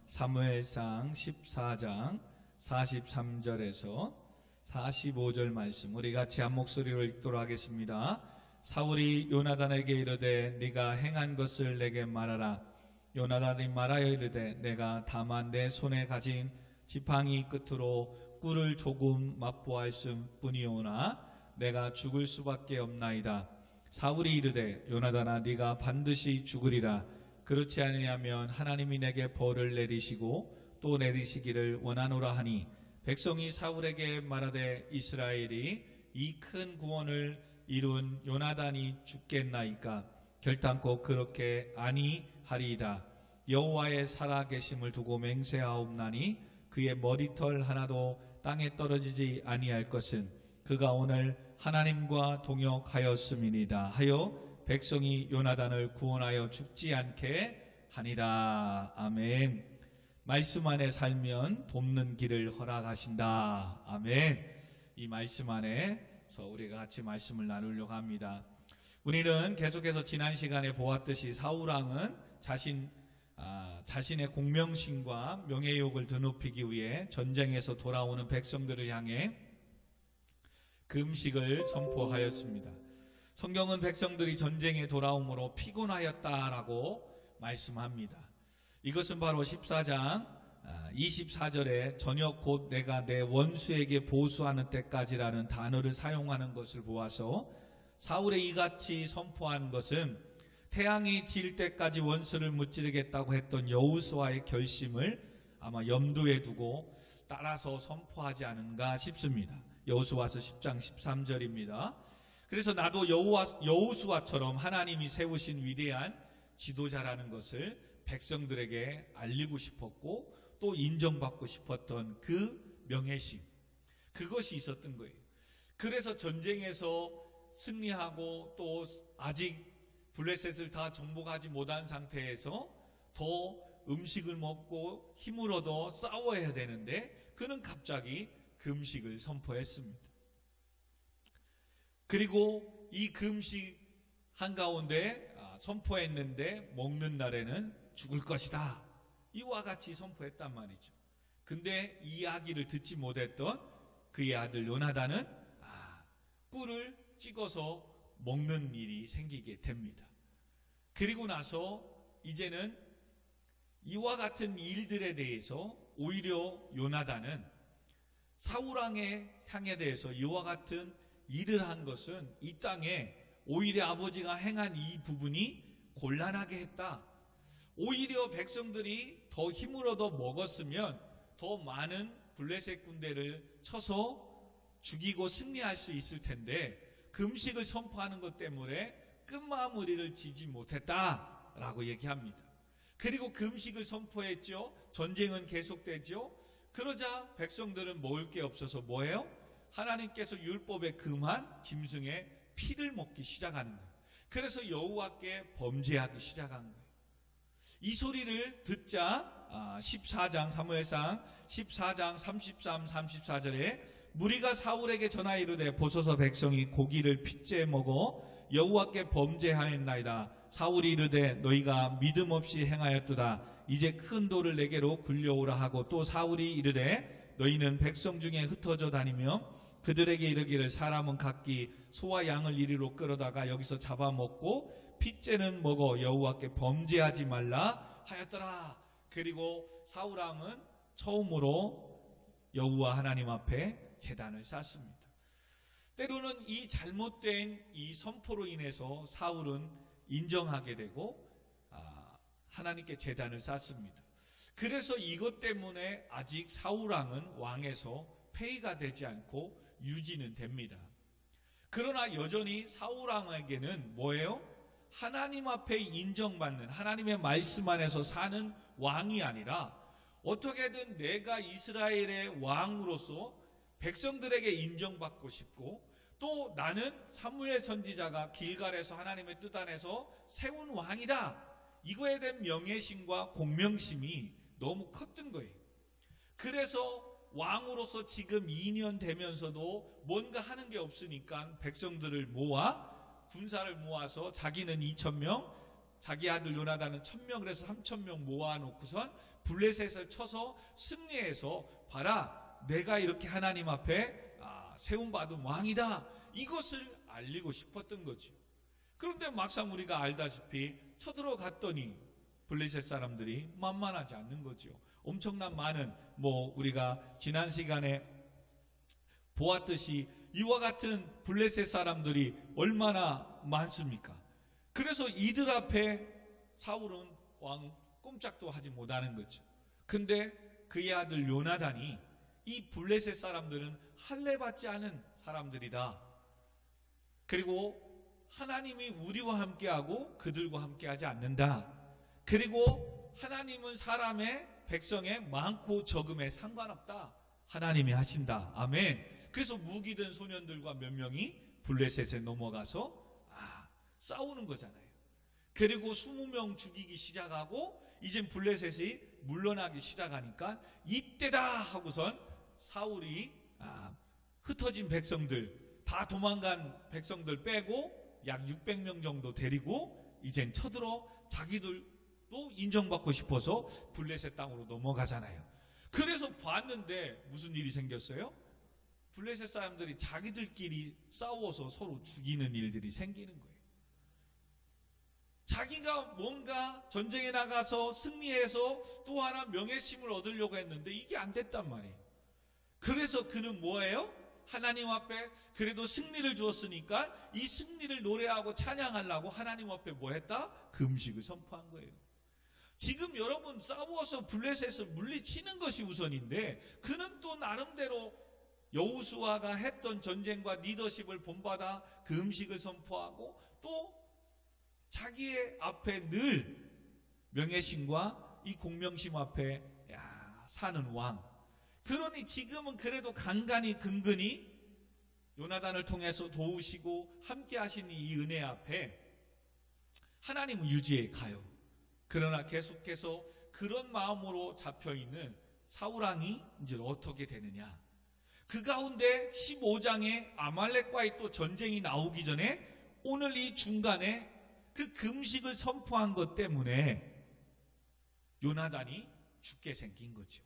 사무엘상 14장 43절에서 45절 말씀 우리 같이 한 목소리로 읽도록 하겠습니다. 사울이 요나단에게 이르되 네가 행한 것을 내게 말하라. 요나단이 말하여 이르되 내가 다만 내 손에 가진 지팡이 끝으로 꿀을 조금 맛보았을 뿐이오나 내가 죽을 수밖에 없나이다. 사울이 이르되 요나단아 네가 반드시 죽으리라. 그렇지 아니하면 하나님이 내게 벌을 내리시고 또 내리시기를 원하노라 하니 백성이 사울에게 말하되 이스라엘이 이 큰 구원을 이룬 요나단이 죽겠나이까. 결단코 그렇게 아니하리이다. 여호와의 살아계심을 두고 맹세하옵나니 그의 머리털 하나도 땅에 떨어지지 아니할 것은 그가 오늘 하나님과 동역하였음이니이다 하여 백성이 요나단을 구원하여 죽지 않게 하니라. 아멘. 말씀 안에 살면 돕는 길을 허락하신다. 아멘. 이 말씀 안에서 우리가 같이 말씀을 나누려고 합니다. 우리는 계속해서 지난 시간에 보았듯이 사울왕은 자신의 공명심과 명예욕을 드높이기 위해 전쟁에서 돌아오는 백성들을 향해 금식을 선포하였습니다. 성경은 백성들이 전쟁에 돌아옴으로 피곤하였다라고 말씀합니다. 이것은 바로 14장 24절에 저녁 곧 내가 내 원수에게 보수하는 때까지라는 단어를 사용하는 것을 보아서 사울의 이같이 선포한 것은 태양이 질 때까지 원수를 무찌르겠다고 했던 여호수아의 결심을 아마 염두에 두고 따라서 선포하지 않은가 싶습니다. 여호수아서 10장 13절입니다. 그래서 나도 여호수아처럼 하나님이 세우신 위대한 지도자라는 것을 백성들에게 알리고 싶었고 또 인정받고 싶었던 그 명예심, 그것이 있었던 거예요. 그래서 전쟁에서 승리하고 또 아직 블레셋을 다 정복하지 못한 상태에서 더 음식을 먹고 힘을 얻어 싸워야 되는데 그는 갑자기 금식을 선포했습니다. 그리고 이 금식 한가운데 선포했는데 먹는 날에는 죽을 것이다. 이와 같이 선포했단 말이죠. 근데 이 이야기를 듣지 못했던 그의 아들 요나단은 꿀을 찍어서 먹는 일이 생기게 됩니다. 그리고 나서 이제는 이와 같은 일들에 대해서 오히려 요나단은 사울왕의 향에 대해서 이와 같은 일을 한 것은 이 땅에 오히려 아버지가 행한 이 부분이 곤란하게 했다. 오히려 백성들이 더 힘을 얻어 먹었으면 더 많은 블레셋 군대를 쳐서 죽이고 승리할 수 있을 텐데 금식을 선포하는 것 때문에 끝마무리를 지지 못했다라고 얘기합니다. 그리고 금식을 선포했죠. 전쟁은 계속되죠. 그러자 백성들은 먹을 게 없어서 뭐예요? 하나님께서 율법에 금한 짐승의 피를 먹기 시작하는 거예요. 그래서 여호와께 범죄하기 시작한 거예요. 이 소리를 듣자 14장 사무엘상 14장 33, 34절에 무리가 사울에게 전하 이르되 보소서 백성이 고기를 핏째 먹어 여호와께 범죄하였나이다. 사울이 이르되 너희가 믿음 없이 행하였도다. 이제 큰 돌을 내게로 굴려오라 하고 또 사울이 이르되 너희는 백성 중에 흩어져 다니며 그들에게 이르기를 사람은 각기 소와 양을 이리로 끌어다가 여기서 잡아먹고 핏째는 먹어 여호와께 범죄하지 말라 하였더라. 그리고 사울왕은 처음으로 여호와 하나님 앞에 제단을 쌓습니다. 때로는 이 잘못된 이 선포로 인해서 사울은 인정하게 되고 하나님께 제단을 쌓습니다. 그래서 이것 때문에 아직 사울왕은 왕에서 폐위가 되지 않고 유지는 됩니다. 그러나 여전히 사울왕에게는 뭐예요? 하나님 앞에 인정받는 하나님의 말씀 안에서 사는 왕이 아니라 어떻게든 내가 이스라엘의 왕으로서 백성들에게 인정받고 싶고 또 나는 사무엘 선지자가 길갈에서 하나님의 뜻 안에서 세운 왕이다. 이거에 대한 명예심과 공명심이 너무 컸던 거예요. 그래서 왕으로서 지금 2년 되면서도 뭔가 하는 게 없으니까 백성들을 모아 군사를 모아서 자기는 2,000명, 자기 아들 요나단은 1000명을 해서 3000명 모아놓고선 블레셋을 쳐서 승리해서 봐라, 내가 이렇게 하나님 앞에 세움받은 왕이다, 이것을 알리고 싶었던 거죠. 그런데 막상 우리가 알다시피 쳐들어갔더니 블레셋 사람들이 만만하지 않는 거죠. 엄청난 많은, 우리가 지난 시간에 보았듯이 이와 같은 블레셋 사람들이 얼마나 많습니까? 그래서 이들 앞에 사울은 왕 꼼짝도 하지 못하는 거죠. 근데 그의 아들 요나단이 이 블레셋 사람들은 할례받지 않은 사람들이다, 그리고 하나님이 우리와 함께하고 그들과 함께하지 않는다, 그리고 하나님은 사람의 백성의 많고 적음에 상관없다, 하나님이 하신다. 아멘. 그래서 무기든 소년들과 몇 명이 블레셋에 넘어가서 싸우는 거잖아요. 그리고 20명 죽이기 시작하고 이젠 블레셋이 물러나기 시작하니까 이때다 하고선 사울이 흩어진 백성들, 다 도망간 백성들 빼고 약 600명 정도 데리고 이젠 쳐들어 자기들도 인정받고 싶어서 블레셋 땅으로 넘어가잖아요. 그래서 봤는데 무슨 일이 생겼어요? 블레셋 사람들이 자기들끼리 싸워서 서로 죽이는 일들이 생기는 거예요. 자기가 뭔가 전쟁에 나가서 승리해서 또 하나 명예심을 얻으려고 했는데 이게 안 됐단 말이에요. 그래서 그는 뭐예요? 하나님 앞에 그래도 승리를 주었으니까 이 승리를 노래하고 찬양하려고 하나님 앞에 뭐 했다? 금식을 선포한 거예요. 지금 여러분 싸워서 블레셋을 물리치는 것이 우선인데 그는 또 나름대로 여호수아가 했던 전쟁과 리더십을 본받아 그 음식을 선포하고 또 자기의 앞에 늘 명예심과 이 공명심 앞에 사는 왕. 그러니 지금은 그래도 간간히 근근히 요나단을 통해서 도우시고 함께 하시는 이 은혜 앞에 하나님은 유지해 가요. 그러나 계속해서 그런 마음으로 잡혀있는 사울왕이 이제 어떻게 되느냐. 그 가운데 15장에 아말렉과의 또 전쟁이 나오기 전에 오늘 이 중간에 그 금식을 선포한 것 때문에 요나단이 죽게 생긴 거죠.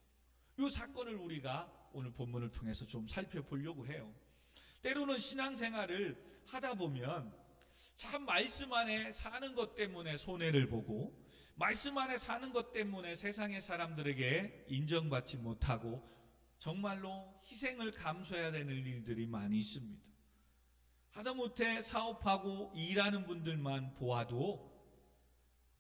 이 사건을 우리가 오늘 본문을 통해서 좀 살펴보려고 해요. 때로는 신앙생활을 하다 보면 참 말씀 안에 사는 것 때문에 손해를 보고 말씀 안에 사는 것 때문에 세상의 사람들에게 인정받지 못하고 정말로 희생을 감수해야 되는 일들이 많이 있습니다. 하다못해 사업하고 일하는 분들만 보아도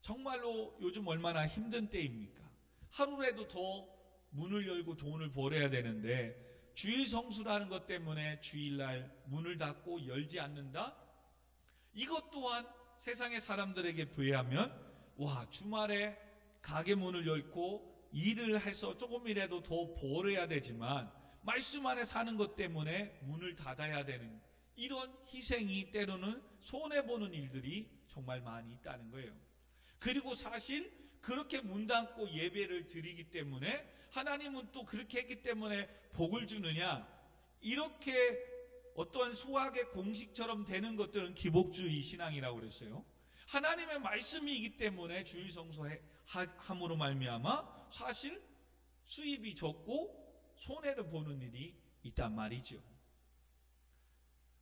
정말로 요즘 얼마나 힘든 때입니까? 하루라도 더 문을 열고 돈을 벌어야 되는데 주일 성수라는 것 때문에 주일날 문을 닫고 열지 않는다? 이것 또한 세상의 사람들에게 비하면 주말에 가게 문을 열고 일을 해서 조금이라도 더 벌어야 되지만 말씀 안에 사는 것 때문에 문을 닫아야 되는 이런 희생이 때로는 손해보는 일들이 정말 많이 있다는 거예요. 그리고 사실 그렇게 문 닫고 예배를 드리기 때문에 하나님은 또 그렇게 했기 때문에 복을 주느냐, 이렇게 어떤 수학의 공식처럼 되는 것들은 기복주의 신앙이라고 그랬어요. 하나님의 말씀이기 때문에 주일 성수함으로 말미암아 사실 수입이 적고 손해를 보는 일이 있단 말이죠.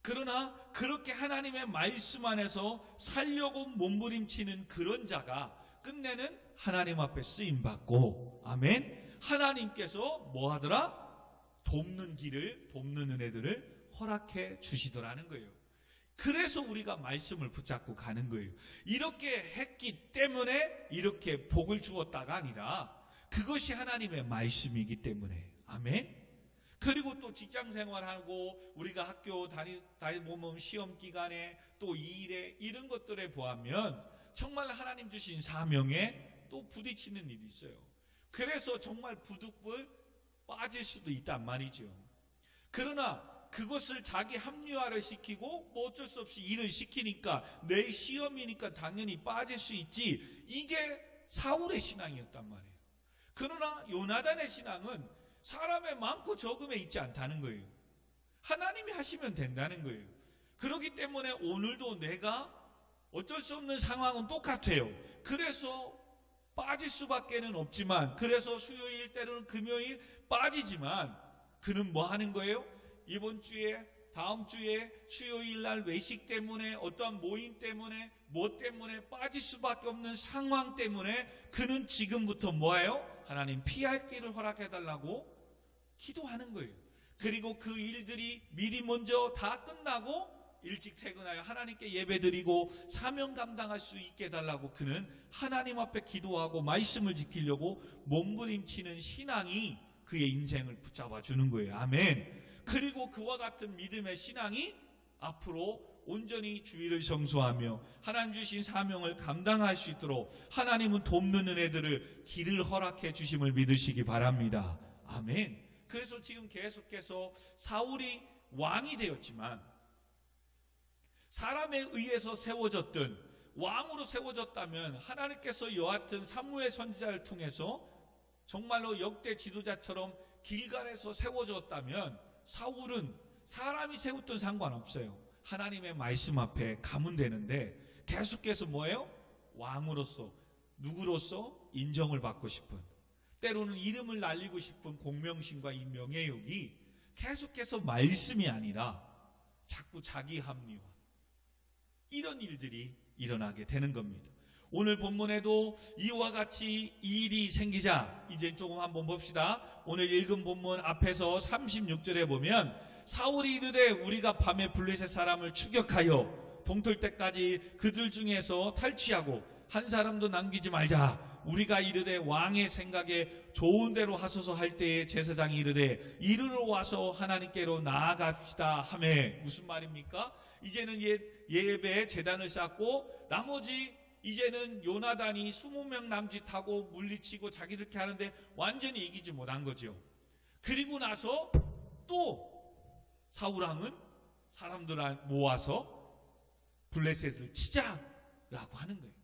그러나 그렇게 하나님의 말씀 안에서 살려고 몸부림치는 그런 자가 끝내는 하나님 앞에 쓰임받고, 아멘, 하나님께서 뭐 하더라? 돕는 길을, 돕는 은혜들을 허락해 주시더라는 거예요. 그래서 우리가 말씀을 붙잡고 가는 거예요. 이렇게 했기 때문에 이렇게 복을 주었다가 아니라 그것이 하나님의 말씀이기 때문에, 아멘. 그리고 또 직장 생활하고 우리가 학교 다니보면 시험 기간에 또 일에 이런 것들에 보면 정말 하나님 주신 사명에 또 부딪히는 일이 있어요. 그래서 정말 부득불 빠질 수도 있단 말이죠. 그러나 그것을 자기 합리화를 시키고 어쩔 수 없이 일을 시키니까 내 시험이니까 당연히 빠질 수 있지, 이게 사울의 신앙이었단 말이에요. 그러나 요나단의 신앙은 사람의 많고 적음에 있지 않다는 거예요. 하나님이 하시면 된다는 거예요. 그렇기 때문에 오늘도 내가 어쩔 수 없는 상황은 똑같아요. 그래서 빠질 수밖에는 없지만, 그래서 수요일 때로는 금요일 빠지지만, 그는 뭐 하는 거예요? 이번 주에, 다음 주에 수요일 날 외식 때문에, 어떠한 모임 때문에, 뭐 때문에 빠질 수밖에 없는 상황 때문에 그는 지금부터 뭐예요? 하나님 피할 길을 허락해달라고 기도하는 거예요. 그리고 그 일들이 미리 먼저 다 끝나고 일찍 퇴근하여 하나님께 예배드리고 사명 감당할 수 있게 해달라고 그는 하나님 앞에 기도하고 말씀을 지키려고 몸부림치는 신앙이 그의 인생을 붙잡아 주는 거예요. 아멘. 그리고 그와 같은 믿음의 신앙이 앞으로 온전히 주의를 성수하며 하나님 주신 사명을 감당할 수 있도록 하나님은 돕는 은혜들을 길을 허락해 주심을 믿으시기 바랍니다. 아멘. 그래서 지금 계속해서 사울이 왕이 되었지만, 사람에 의해서 세워졌든 왕으로 세워졌다면 하나님께서 여하튼 사무엘 선지자를 통해서 정말로 역대 지도자처럼 길갈에서 세워졌다면 사울은 사람이 세웠던 상관없어요. 하나님의 말씀 앞에 가면 되는데 계속해서 뭐예요? 왕으로서, 누구로서 인정을 받고 싶은, 때로는 이름을 날리고 싶은 공명심과 이 명예욕이 계속해서 말씀이 아니라 자꾸 자기 합리화, 이런 일들이 일어나게 되는 겁니다. 오늘 본문에도 이와 같이 일이 생기자, 이제 조금 한번 봅시다. 오늘 읽은 본문 앞에서 36절에 보면 사울이 이르되 우리가 밤에 블레셋 사람을 추격하여 동틀 때까지 그들 중에서 탈취하고 한 사람도 남기지 말자. 우리가 이르되 왕의 생각에 좋은 대로 하소서 할 때에 제사장이 이르되 이르러 와서 하나님께로 나아갑시다 하매. 무슨 말입니까? 이제는 예배에 제단을 쌓고 나머지 이제는 요나단이 20명 남짓하고 물리치고 자기들께 하는데 완전히 이기지 못한 거죠. 그리고 나서 또 사울왕은 사람들을 모아서 블레셋을 치자라고 하는 거예요.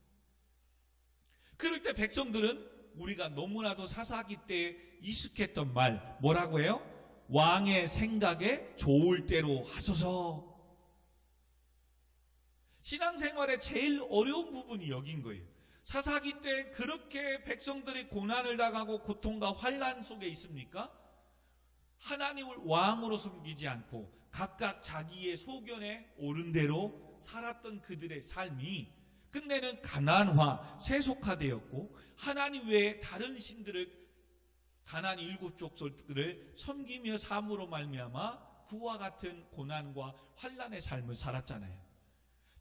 그럴 때 백성들은 우리가 너무나도 사사기 때 익숙했던 말, 뭐라고 해요? 왕의 생각에 좋을 대로 하소서. 신앙생활의 제일 어려운 부분이 여긴 거예요. 사사기 때 그렇게 백성들이 고난을 당하고 고통과 환난 속에 있습니까? 하나님을 왕으로 섬기지 않고 각각 자기의 소견에 옳은 대로 살았던 그들의 삶이 끝내는 가난화, 세속화되었고 하나님 외에 다른 신들을, 가난 일곱 족속들을 섬기며 삶으로 말미암아 그와 같은 고난과 환난의 삶을 살았잖아요.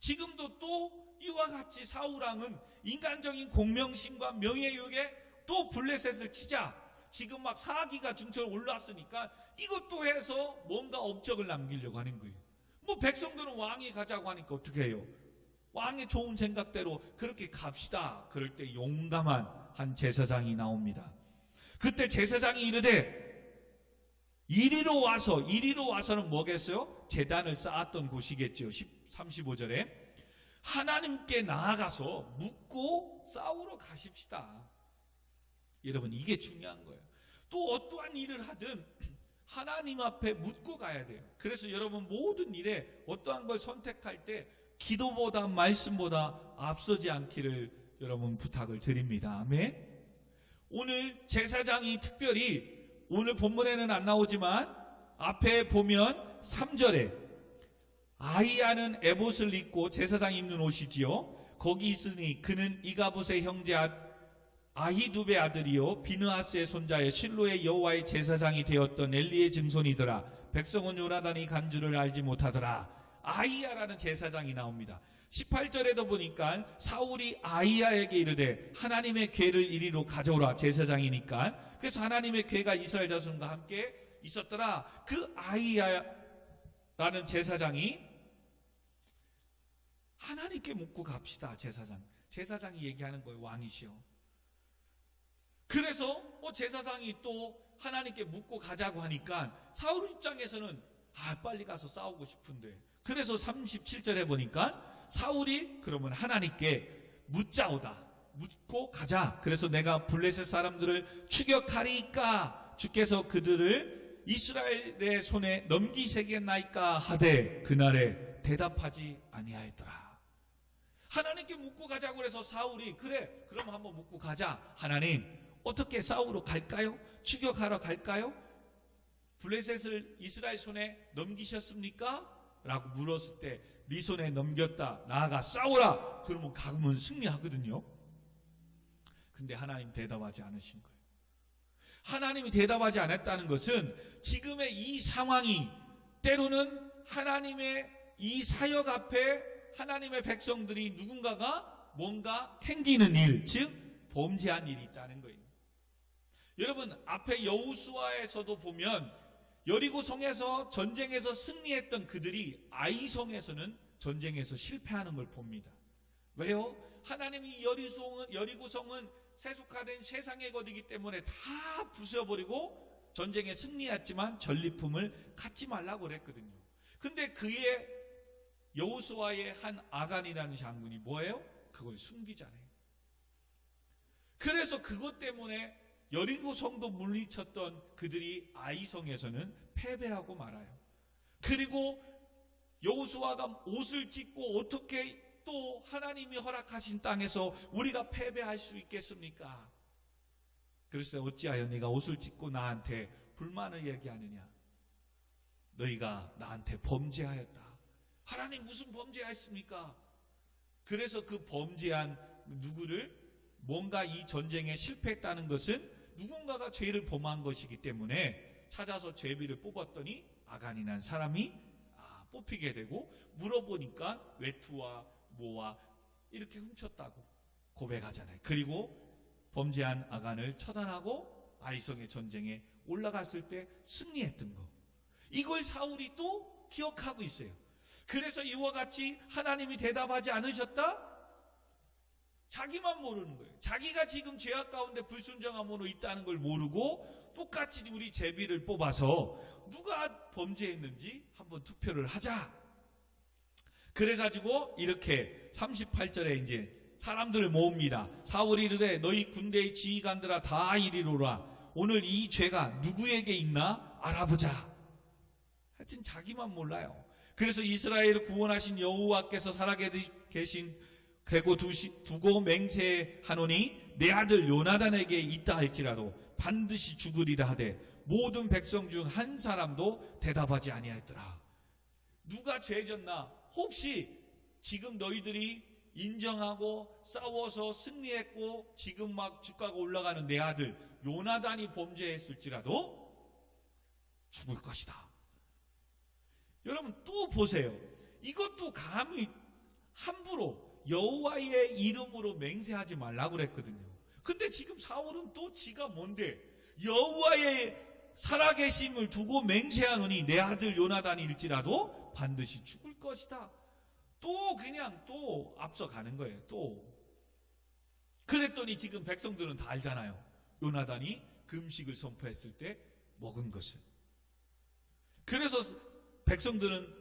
지금도 또 이와 같이 사울왕은 인간적인 공명심과 명예욕에 또 블레셋을 치자. 지금 막 사기가 중처럼 올랐으니까 이것도 해서 뭔가 업적을 남기려고 하는 거예요. 뭐 백성들은 왕이 가자고 하니까 어떻게 해요? 왕의 좋은 생각대로 그렇게 갑시다. 그럴 때 용감한 한 제사장이 나옵니다. 그때 제사장이 이르되 이리로 와서는 뭐겠어요? 제단을 쌓았던 곳이겠죠. 35절에 하나님께 나아가서 묻고 싸우러 가십시다. 여러분, 이게 중요한 거예요. 또 어떠한 일을 하든 하나님 앞에 묻고 가야 돼요. 그래서 여러분 모든 일에 어떠한 걸 선택할 때 기도보다 말씀보다 앞서지 않기를 여러분 부탁을 드립니다. 아멘. 오늘 제사장이 특별히 오늘 본문에는 안 나오지만 앞에 보면 3절에 아히야는 에봇을 입고 제사장이 입는 옷이지요. 거기 있으니 그는 이가봇의 형제 아히두베 아들이요 비느하스의 손자의 실로의 여호와의 제사장이 되었던 엘리의 증손이더라. 백성은 요나단이 간 줄을 알지 못하더라. 아히야라는 제사장이 나옵니다. 18절에도 보니까 사울이 아히야에게 이르되 하나님의 궤를 이리로 가져오라. 제사장이니까. 그래서 하나님의 궤가 이스라엘 자손과 함께 있었더라. 그 아히야라는 제사장이 하나님께 묻고 갑시다. 제사장이 얘기하는 거예요. 왕이시여. 그래서 제사장이 또 하나님께 묻고 가자고 하니까 사울 입장에서는 빨리 가서 싸우고 싶은데, 그래서 37절에 보니까 사울이 그러면 하나님께 묻자오다, 묻고 가자. 그래서 내가 블레셋 사람들을 추격하리까 주께서 그들을 이스라엘의 손에 넘기시겠나이까 하되 그날에 대답하지 아니하였더라. 하나님께 묻고 가자고 그래서 사울이 그래 그럼 한번 묻고 가자. 하나님 어떻게 싸우러 갈까요? 추격하러 갈까요? 블레셋을 이스라엘 손에 넘기셨습니까? 라고 물었을 때 네 손에 넘겼다. 나아가 싸우라. 그러면 가면 승리하거든요. 근데 하나님 대답하지 않으신 거예요. 하나님이 대답하지 않았다는 것은 지금의 이 상황이 때로는 하나님의 이 사역 앞에 하나님의 백성들이 누군가가 뭔가 캥기는 일, 즉 범죄한 일이 있다는 거예요. 여러분 앞에 여호수아에서도 보면 여리고성에서 전쟁에서 승리했던 그들이 아이성에서는 전쟁에서 실패하는 걸 봅니다. 왜요? 하나님이 여리고성은 세속화된 세상의 것이기 때문에 다 부숴버리고 전쟁에 승리했지만 전리품을 갖지 말라고 그랬거든요. 근데 그의 여호수아의 한 아간이라는 장군이 뭐예요? 그걸 숨기잖아요. 그래서 그것 때문에 여리고성도 물리쳤던 그들이 아이성에서는 패배하고 말아요. 그리고 여호수아가 옷을 찢고 어떻게 또 하나님이 허락하신 땅에서 우리가 패배할 수 있겠습니까? 그래서 어찌하여 네가 옷을 찢고 나한테 불만을 얘기하느냐? 너희가 나한테 범죄하였다. 하나님 무슨 범죄하였습니까? 그래서 그 범죄한 누구를 뭔가 이 전쟁에 실패했다는 것은 누군가가 죄를 범한 것이기 때문에 찾아서 죄비를 뽑았더니 아간이라는 사람이 뽑히게 되고 물어보니까 외투와 뭐와 이렇게 훔쳤다고 고백하잖아요. 그리고 범죄한 아간을 처단하고 아이성의 전쟁에 올라갔을 때 승리했던 거. 이걸 사울이 또 기억하고 있어요. 그래서 이와 같이 하나님이 대답하지 않으셨다? 자기만 모르는 거예요. 자기가 지금 죄악 가운데 불순종함으로 있다는 걸 모르고 똑같이 우리 제비를 뽑아서 누가 범죄했는지 한번 투표를 하자. 그래가지고 이렇게 38절에 이제 사람들을 모읍니다. 사울이 이르되 너희 군대의 지휘관들아 다 이리로라. 오늘 이 죄가 누구에게 있나 알아보자. 하여튼 자기만 몰라요. 그래서 이스라엘을 구원하신 여호와께서 살아계신 괴고 두고 맹세하노니 내 아들 요나단에게 있다 할지라도 반드시 죽으리라 하되 모든 백성 중 한 사람도 대답하지 아니하였더라. 누가 죄졌나? 혹시 지금 너희들이 인정하고 싸워서 승리했고 지금 막 주가가 올라가는 내 아들 요나단이 범죄했을지라도 죽을 것이다. 여러분 또 보세요. 이것도 감히 함부로 여호와의 이름으로 맹세하지 말라고 그랬거든요. 근데 지금 사울은 또 지가 뭔데 여호와의 살아계심을 두고 맹세하노니 내 아들 요나단일지라도 반드시 죽을 것이다. 또 그냥 또 앞서가는 거예요. 또 그랬더니 지금 백성들은 다 알잖아요. 요나단이 금식을 선포했을 때 먹은 것을. 그래서 백성들은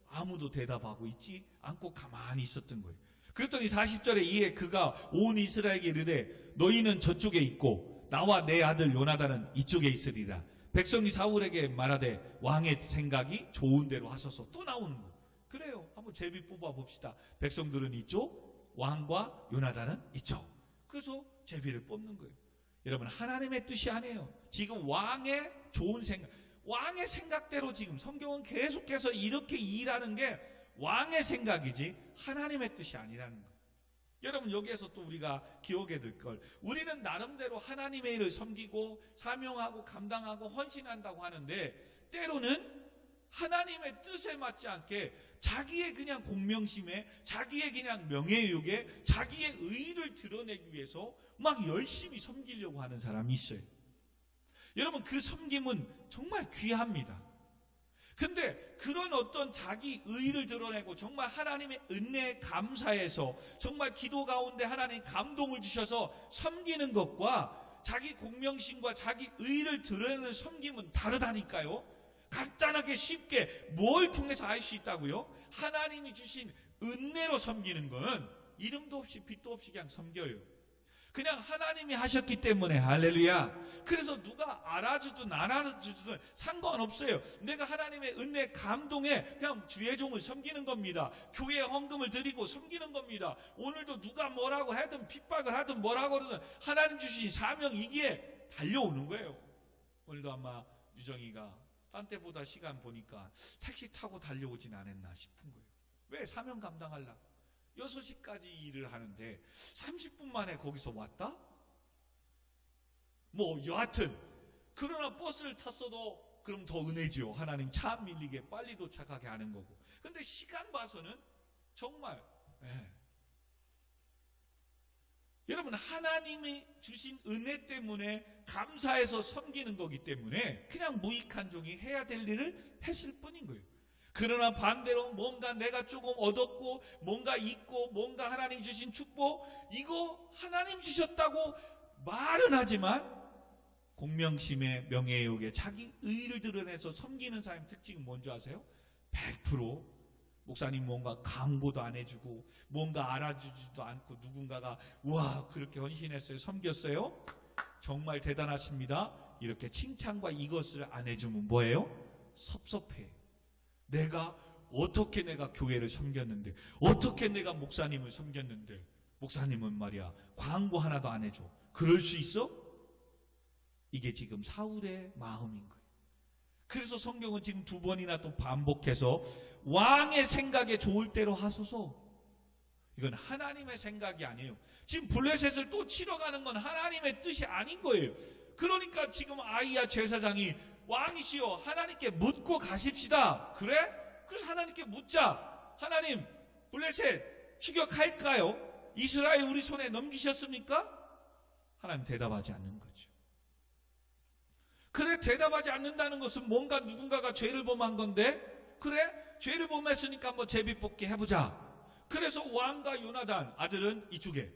아무도 대답하고 있지 않고 가만히 있었던 거예요. 그랬더니 40절에 이에 그가 온 이스라엘에게 이르되 너희는 저쪽에 있고 나와 내 아들 요나단은 이쪽에 있으리라. 백성이 사울에게 말하되 왕의 생각이 좋은 대로 하소서. 또 나오는 거. 그래요. 한번 제비 뽑아 봅시다. 백성들은 이쪽, 왕과 요나단은 이쪽. 그래서 제비를 뽑는 거예요. 여러분 하나님의 뜻이 아니에요. 지금 왕의 좋은 생각, 왕의 생각대로 지금 성경은 계속해서 이렇게 일하는 게 왕의 생각이지 하나님의 뜻이 아니라는 거예요. 여러분 여기에서 또 우리가 기억해야 될 걸, 우리는 나름대로 하나님의 일을 섬기고 사명하고 감당하고 헌신한다고 하는데 때로는 하나님의 뜻에 맞지 않게 자기의 그냥 공명심에 자기의 그냥 명예욕에 자기의 의의를 드러내기 위해서 막 열심히 섬기려고 하는 사람이 있어요. 여러분 그 섬김은 정말 귀합니다. 근데 그런 어떤 자기 의의를 드러내고 정말 하나님의 은혜에 감사해서 정말 기도 가운데 하나님 감동을 주셔서 섬기는 것과 자기 공명심과 자기 의의를 드러내는 섬김은 다르다니까요. 간단하게 쉽게 뭘 통해서 알 수 있다고요? 하나님이 주신 은혜로 섬기는 건 이름도 없이 빛도 없이 그냥 섬겨요. 그냥 하나님이 하셨기 때문에. 할렐루야. 그래서 누가 알아주든 안 알아주든 상관없어요. 내가 하나님의 은혜 감동에 그냥 주의 종을 섬기는 겁니다. 교회에 헌금을 드리고 섬기는 겁니다. 오늘도 누가 뭐라고 하든 핍박을 하든 뭐라고 하든 하나님 주신 사명이기에 달려오는 거예요. 오늘도 아마 유정이가 딴 때보다 시간 보니까 택시 타고 달려오진 않았나 싶은 거예요. 왜? 사명 감당하려고. 6시까지 일을 하는데 30분 만에 거기서 왔다? 뭐 여하튼 그러나 버스를 탔어도 그럼 더 은혜지요. 하나님 차 밀리게 빨리 도착하게 하는 거고. 근데 시간 봐서는 정말 여러분, 하나님이 주신 은혜 때문에 감사해서 섬기는 거기 때문에 그냥 무익한 종이 해야 될 일을 했을 뿐인 거예요. 그러나 반대로 뭔가 내가 조금 얻었고 뭔가 있고 뭔가 하나님 주신 축복, 이거 하나님 주셨다고 말은 하지만 공명심에 명예욕에 자기 의의를 드러내서 섬기는 사람의 특징은 뭔지 아세요? 100% 목사님 뭔가 광고도 안 해주고 뭔가 알아주지도 않고 누군가가 와 그렇게 헌신했어요, 섬겼어요, 정말 대단하십니다, 이렇게 칭찬과 이것을 안 해주면 뭐예요? 섭섭해. 어떻게 내가 교회를 섬겼는데, 어떻게 내가 목사님을 섬겼는데 목사님은 말이야 광고 하나도 안 해줘. 그럴 수 있어? 이게 지금 사울의 마음인 거예요. 그래서 성경은 지금 2번이나 또 반복해서 왕의 생각에 좋을 대로 하소서. 이건 하나님의 생각이 아니에요. 지금 블레셋을 또 치러 가는 건 하나님의 뜻이 아닌 거예요. 그러니까 지금 아히야 제사장이 왕이시여 하나님께 묻고 가십시다. 그래? 그래서 하나님께 묻자. 하나님, 블레셋 추격할까요? 이스라엘 우리 손에 넘기셨습니까? 하나님 대답하지 않는 거죠. 그래, 대답하지 않는다는 것은 뭔가 누군가가 죄를 범한 건데, 그래, 죄를 범했으니까 한번 제비뽑기 해보자. 그래서 왕과 요나단 아들은 이쪽에,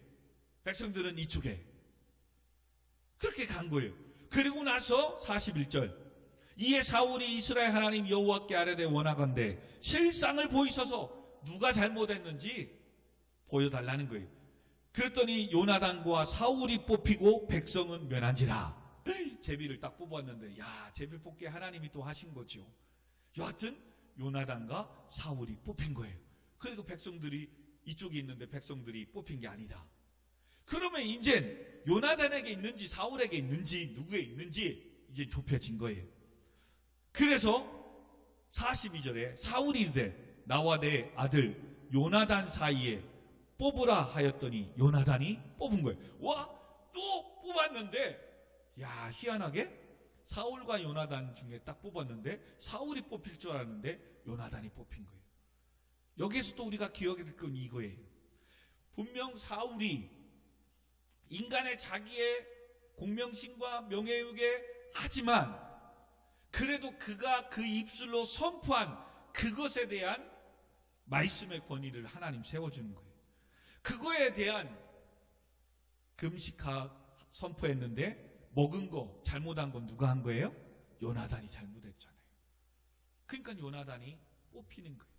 백성들은 이쪽에 그렇게 간 거예요. 그리고 나서 41절, 이에 사울이 이스라엘 하나님 여호와께 아뢰되 원하건대 실상을 보이셔서 누가 잘못했는지 보여달라는 거예요. 그랬더니 요나단과 사울이 뽑히고 백성은 면한지라. 제비를 딱 뽑았는데, 야, 제비 뽑기 하나님이 또 하신 거죠. 여하튼 요나단과 사울이 뽑힌 거예요. 그리고 백성들이 이쪽에 있는데 백성들이 뽑힌 게 아니다. 그러면 이제 요나단에게 있는지 사울에게 있는지 누구에 있는지 이제 좁혀진 거예요. 그래서 42절에 사울이 이르되 나와 내 아들 요나단 사이에 뽑으라 하였더니 요나단이 뽑은 거예요. 와, 또 뽑았는데, 야, 희한하게 사울과 요나단 중에 딱 뽑았는데 사울이 뽑힐 줄 알았는데 요나단이 뽑힌 거예요. 여기에서 또 우리가 기억해야 될 건 이거예요. 분명 사울이 인간의 자기의 공명심과 명예욕에 하지만 그래도 그가 그 입술로 선포한 그것에 대한 말씀의 권위를 하나님 세워주는 거예요. 그거에 대한 금식하 선포했는데 먹은 거 잘못한 건 누가 한 거예요? 요나단이 잘못했잖아요. 그러니까 요나단이 뽑히는 거예요.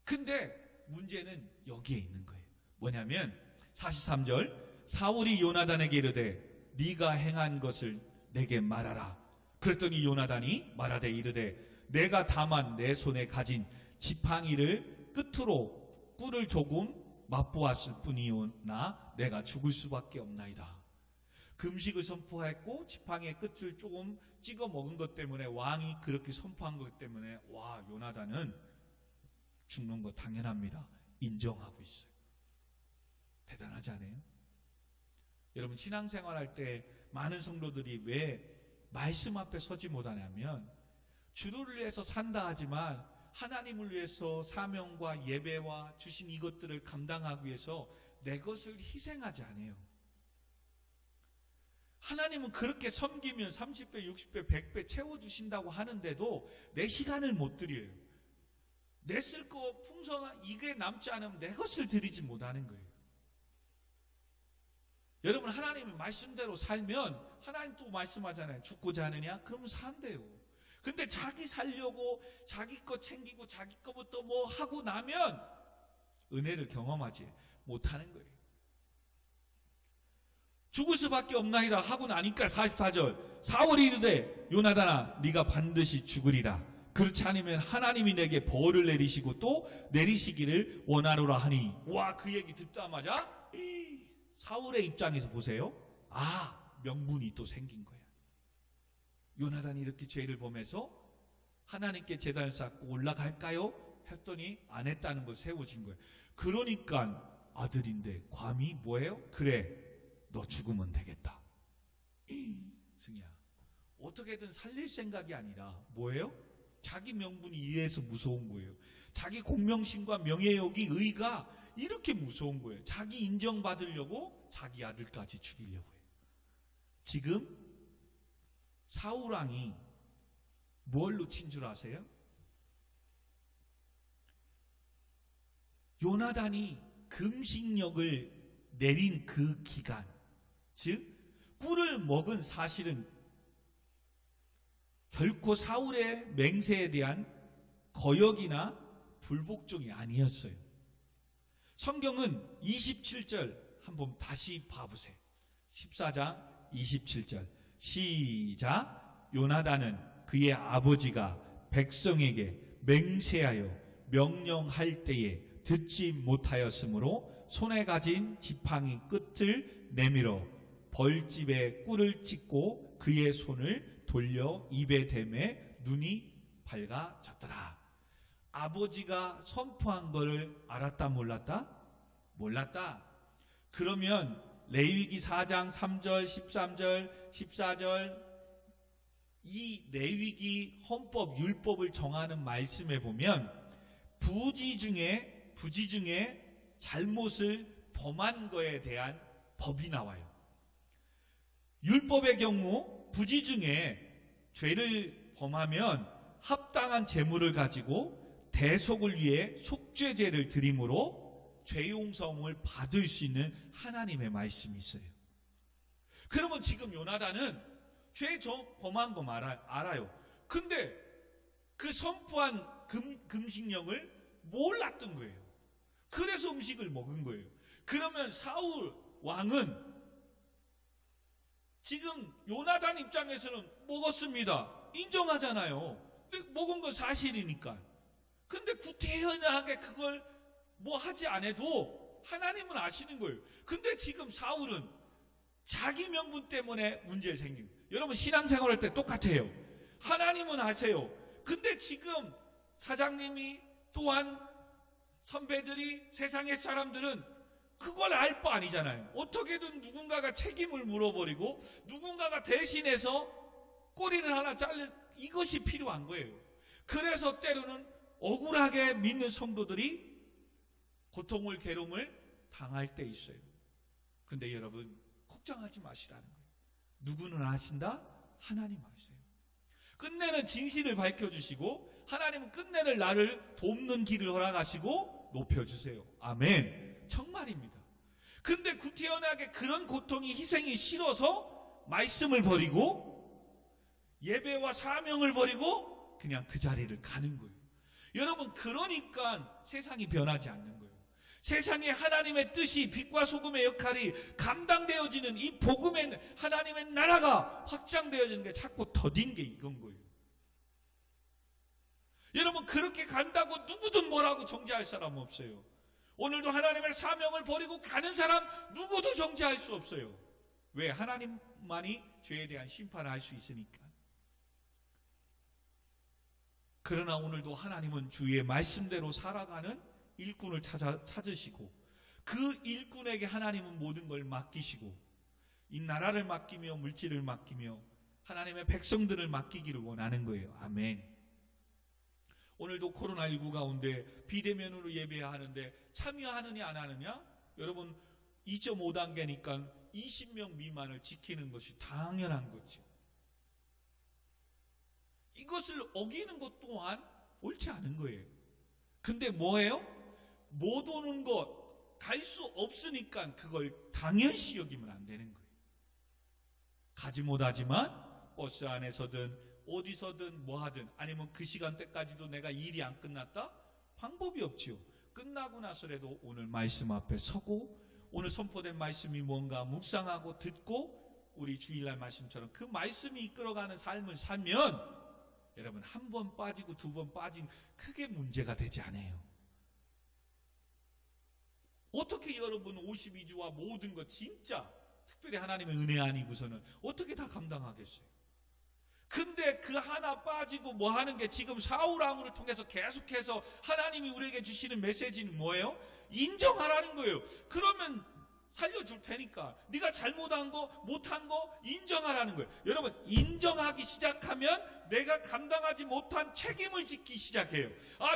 근데 문제는 여기에 있는 거예요. 뭐냐면 43절, 사울이 요나단에게 이르되 네가 행한 것을 내게 말하라. 그랬더니 요나단이 말하되 이르되 내가 다만 내 손에 가진 지팡이를 끝으로 꿀을 조금 맛보았을 뿐이오나 내가 죽을 수밖에 없나이다. 금식을 선포했고 지팡이의 끝을 조금 찍어 먹은 것 때문에, 왕이 그렇게 선포한 것 때문에 와, 요나단은 죽는 거 당연합니다. 인정하고 있어요. 대단하지 않아요? 여러분, 신앙생활할 때 많은 성도들이 왜 말씀 앞에 서지 못하냐면 주를 위해서 산다 하지만 하나님을 위해서 사명과 예배와 주신 이것들을 감당하기 위해서 내 것을 희생하지 않아요. 하나님은 그렇게 섬기면 30배, 60배, 100배 채워주신다고 하는데도 내 시간을 못 드려요. 내 쓸 거 풍성한 이게 남지 않으면 내 것을 드리지 못하는 거예요. 여러분, 하나님의 말씀대로 살면 하나님 또 말씀하잖아요. 죽고자 하느냐? 그러면 산대요. 근데 자기 살려고 자기 거 챙기고 자기 거부터 뭐 하고 나면 은혜를 경험하지 못하는 거예요. 죽을 수밖에 없나이다 하고 나니까 44절, 4월이 이르되 요나단아 네가 반드시 죽으리라. 그렇지 않으면 하나님이 내게 벌을 내리시고 또 내리시기를 원하노라 하니. 와, 그 얘기 듣자마자 사울의 입장에서 보세요. 명분이 또 생긴 거야. 요나단이 이렇게 죄를 범해서 하나님께 제단을 쌓고 올라갈까요? 했더니 안 했다는 걸 세워진 거예요. 그러니까 아들인데 감히 뭐예요? 그래, 너 죽으면 되겠다. 승희야, 어떻게든 살릴 생각이 아니라 뭐예요? 자기 명분이 이래서 무서운 거예요. 자기 공명심과 명예욕이, 의가 이렇게 무서운 거예요. 자기 인정받으려고 자기 아들까지 죽이려고 해요. 지금 사울왕이 뭘 놓친 줄 아세요? 요나단이 금식령을 내린 그 기간, 즉 꿀을 먹은 사실은 결코 사울의 맹세에 대한 거역이나 불복종이 아니었어요. 성경은 27절 한번 다시 봐보세요. 14장 27절 시작. 요나단은 그의 아버지가 백성에게 맹세하여 명령할 때에 듣지 못하였으므로 손에 가진 지팡이 끝을 내밀어 벌집에 꿀을 찍고 그의 손을 돌려 입에 대매 눈이 밝아졌더라. 아버지가 선포한 것을 알았다 몰랐다? 몰랐다. 그러면 레위기 4장 3절 13절 14절 이 레위기 헌법 율법을 정하는 말씀에 보면 부지 중에 잘못을 범한 거에 대한 법이 나와요. 율법의 경우 부지 중에 죄를 범하면 합당한 재물을 가지고 대속을 위해 속죄제를 드림으로 죄 용서함을 받을 수 있는 하나님의 말씀이 있어요. 그러면 지금 요나단은 죄 범한 거 알아요. 근데 그 선포한 금식령을 몰랐던 거예요. 그래서 음식을 먹은 거예요. 그러면 사울 왕은 지금 요나단 입장에서는 먹었습니다. 인정하잖아요. 근데 먹은 건 사실이니까. 근데 구태연하게 그걸 뭐 하지 않아도 하나님은 아시는 거예요. 근데 지금 사울은 자기 명분 때문에 문제가 생긴 거예요. 여러분 신앙생활할 때 똑같아요. 하나님은 아세요. 근데 지금 사장님이 또한 선배들이 세상의 사람들은 그걸 알 바 아니잖아요. 어떻게든 누군가가 책임을 물어버리고 누군가가 대신해서 꼬리를 하나 자를 이것이 필요한 거예요. 그래서 때로는 억울하게 믿는 성도들이 고통을 괴로움을 당할 때 있어요. 근데 여러분 걱정하지 마시라는 거예요. 누구는 아신다? 하나님 아세요. 끝내는 진실을 밝혀주시고 하나님은 끝내는 나를 돕는 길을 허락하시고 높여주세요. 아멘. 정말입니다. 근데 구태연하게 그런 고통이 희생이 싫어서 말씀을 버리고 예배와 사명을 버리고 그냥 그 자리를 가는 거예요. 여러분 그러니까 세상이 변하지 않는 거예요. 세상에 하나님의 뜻이 빛과 소금의 역할이 감당되어지는 이 복음의 하나님의 나라가 확장되어지는 게 자꾸 더딘 게 이건 거예요. 여러분 그렇게 간다고 누구든 뭐라고 정죄할 사람 없어요. 오늘도 하나님의 사명을 버리고 가는 사람 누구도 정죄할 수 없어요. 왜? 하나님만이 죄에 대한 심판을 할 수 있으니까. 그러나 오늘도 하나님은 주의 말씀대로 살아가는 일꾼을 찾으시고 그 일꾼에게 하나님은 모든 걸 맡기시고 이 나라를 맡기며 물질을 맡기며 하나님의 백성들을 맡기기를 원하는 거예요. 아멘. 오늘도 코로나19 가운데 비대면으로 예배해야 하는데 참여하느냐 안 하느냐? 여러분 2.5단계니까 20명 미만을 지키는 것이 당연한 거죠. 이것을 어기는 것 또한 옳지 않은 거예요. 근데 뭐예요? 못 오는 것 갈 수 없으니까 그걸 당연시 여기면 안 되는 거예요. 가지 못하지만 버스 안에서든 어디서든 뭐 하든 아니면 그 시간대까지도 내가 일이 안 끝났다? 방법이 없지요. 끝나고 나서라도 오늘 말씀 앞에 서고 오늘 선포된 말씀이 뭔가 묵상하고 듣고 우리 주일날 말씀처럼 그 말씀이 이끌어가는 삶을 살면 여러분 한 번 빠지고 두 번 빠진 크게 문제가 되지 않아요. 어떻게 여러분 52주와 모든 것 진짜 특별히 하나님의 은혜 아니고서는 어떻게 다 감당하겠어요? 근데 그 하나 빠지고 뭐 하는 게 지금 사울왕후를 통해서 계속해서 하나님이 우리에게 주시는 메시지는 뭐예요? 인정하라는 거예요. 그러면 살려줄 테니까 네가 잘못한 거 못한 거 인정하라는 거예요. 여러분 인정하기 시작하면 내가 감당하지 못한 책임을 짓기 시작해요.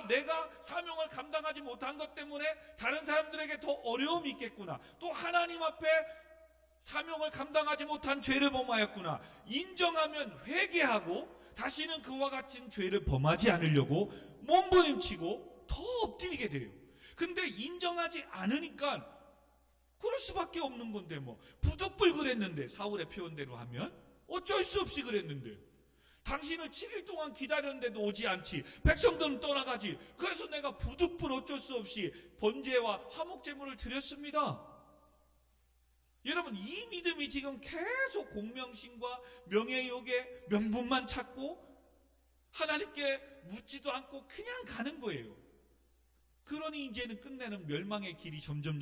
내가 사명을 감당하지 못한 것 때문에 다른 사람들에게 더 어려움이 있겠구나. 또 하나님 앞에 사명을 감당하지 못한 죄를 범하였구나. 인정하면 회개하고 다시는 그와 같은 죄를 범하지 않으려고 몸부림치고 더 엎드리게 돼요. 근데 인정하지 않으니까 그럴 수밖에 없는 건데 뭐 부득불 그랬는데 사울의 표현대로 하면 어쩔 수 없이 그랬는데 당신을 7일 동안 기다렸는데도 오지 않지. 백성들은 떠나가지. 그래서 내가 부득불 어쩔 수 없이 번제와 화목제물을 드렸습니다. 여러분 이 믿음이 지금 계속 공명심과 명예욕의 명분만 찾고 하나님께 묻지도 않고 그냥 가는 거예요. 그러니 이제는 끝내는 멸망의 길이 점점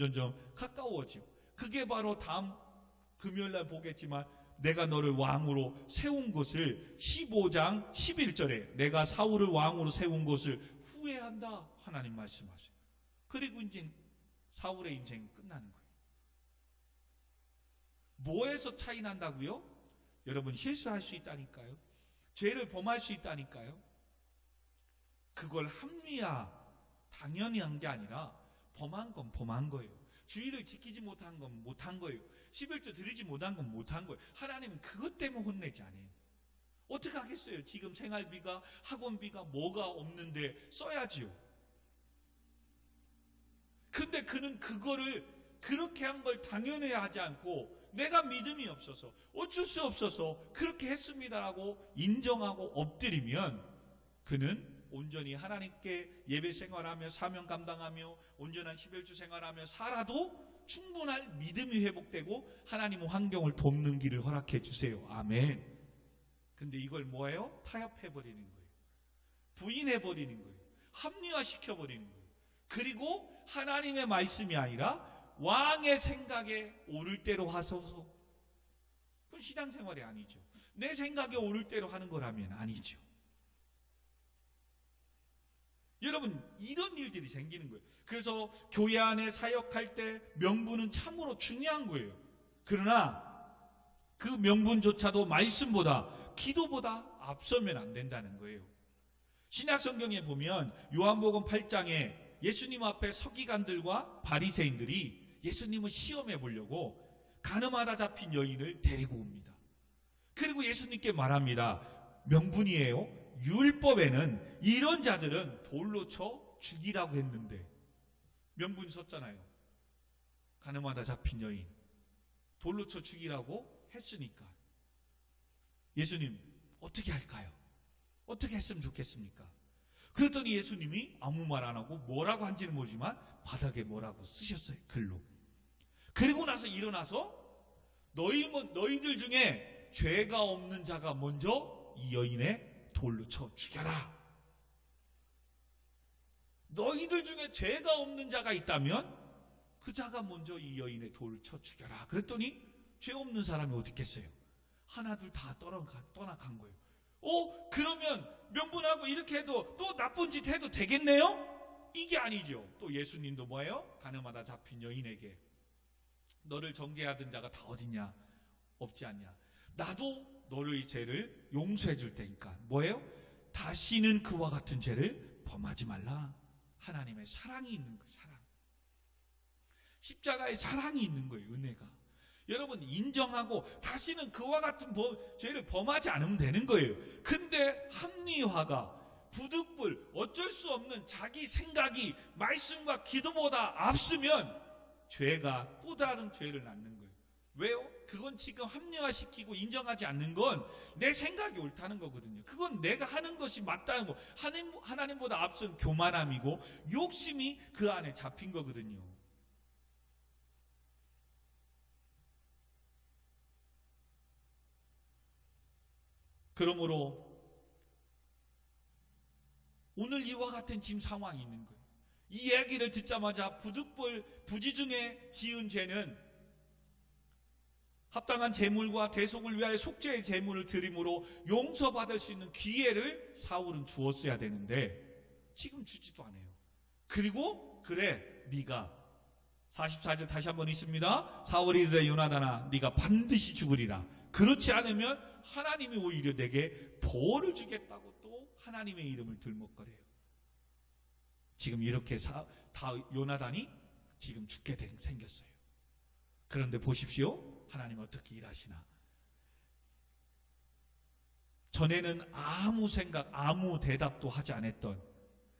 가까워지고 그게 바로 다음 금요일날 보겠지만 내가 너를 왕으로 세운 것을 15장 11절에 내가 사울을 왕으로 세운 것을 후회한다 하나님 말씀하세요. 그리고 이제 사울의 인생이 끝나는 거예요. 뭐에서 차이 난다고요? 여러분 실수할 수 있다니까요. 죄를 범할 수 있다니까요. 그걸 합리화 당연히 한 게 아니라 범한 건 범한 거예요. 주의를 지키지 못한 건 못한 거예요. 11조 드리지 못한 건 못한 거예요. 하나님은 그것 때문에 혼내지 않아요. 어떻게 하겠어요? 지금 생활비가 학원비가 뭐가 없는데 써야지요. 근데 그는 그거를 그렇게 한 걸 당연히 하지 않고 내가 믿음이 없어서 어쩔 수 없어서 그렇게 했습니다라고 인정하고 엎드리면 그는 온전히 하나님께 예배 생활하며 사명 감당하며 온전한 11주 생활하며 살아도 충분할 믿음이 회복되고 하나님의 환경을 돕는 길을 허락해 주세요. 아멘. 근데 이걸 뭐예요? 타협해버리는 거예요. 부인해버리는 거예요. 합리화시켜버리는 거예요. 그리고 하나님의 말씀이 아니라 왕의 생각에 오를 대로 하소서. 그건 신앙생활이 아니죠. 내 생각에 오를 대로 하는 거라면 아니죠. 여러분 이런 일들이 생기는 거예요. 그래서 교회 안에 사역할 때 명분은 참으로 중요한 거예요. 그러나 그 명분조차도 말씀보다 기도보다 앞서면 안 된다는 거예요. 신약성경에 보면 요한복음 8장에 예수님 앞에 서기관들과 바리새인들이 예수님을 시험해 보려고 가늠하다 잡힌 여인을 데리고 옵니다. 그리고 예수님께 말합니다. 명분이에요. 율법에는 이런 자들은 돌로 쳐 죽이라고 했는데 명분 썼잖아요. 가늠하다 잡힌 여인 돌로 쳐 죽이라고 했으니까 예수님 어떻게 할까요? 어떻게 했으면 좋겠습니까? 그랬더니 예수님이 아무 말 안 하고 뭐라고 한지는 모르지만 바닥에 뭐라고 쓰셨어요. 글로. 그리고 나서 일어나서 너희들 중에 죄가 없는 자가 먼저 이 여인의 돌로 쳐 죽여라. 너희들 중에 죄가 없는 자가 있다면 그 자가 먼저 이 여인의 돌을 쳐 죽여라. 그랬더니 죄 없는 사람이 어디 있겠어요? 하나둘 다 떠나간 거예요. 그러면 명분하고 이렇게 해도 또 나쁜 짓 해도 되겠네요? 이게 아니죠. 또 예수님도 뭐예요? 가늠하다 잡힌 여인에게 너를 정죄하던 자가 다 어딨냐? 없지 않냐? 나도 너의 죄를 용서해 줄 테니까 뭐예요? 다시는 그와 같은 죄를 범하지 말라. 하나님의 사랑이 있는 거예요. 사랑. 십자가의 사랑이 있는 거예요. 은혜가. 여러분 인정하고 다시는 그와 같은 죄를 범하지 않으면 되는 거예요. 근데 합리화가 부득불 어쩔 수 없는 자기 생각이 말씀과 기도보다 앞서면 죄가 또 다른 죄를 낳는 거예요. 왜요? 그건 지금 합리화시키고 인정하지 않는 건 내 생각이 옳다는 거거든요. 그건 내가 하는 것이 맞다는 거. 하나님보다 앞선 교만함이고 욕심이 그 안에 잡힌 거거든요. 그러므로 오늘 이와 같은 지금 상황이 있는 거예요. 이 얘기를 듣자마자 부지 중에 지은 죄는 합당한 제물과 대속을 위하여 속죄의 제물을 드림으로 용서받을 수 있는 기회를 사울은 주었어야 되는데 지금 주지도 않아요. 그리고 그래 네가 44절 다시 한번 있습니다. 사울이 이르되 요나단아 네가 반드시 죽으리라. 그렇지 않으면 하나님이 오히려 내게 벌을 주겠다고 또 하나님의 이름을 들먹거려요. 지금 이렇게 요나단이 지금 죽게 생겼어요. 그런데 보십시오. 하나님 어떻게 일하시나. 전에는 아무 생각, 아무 대답도 하지 않았던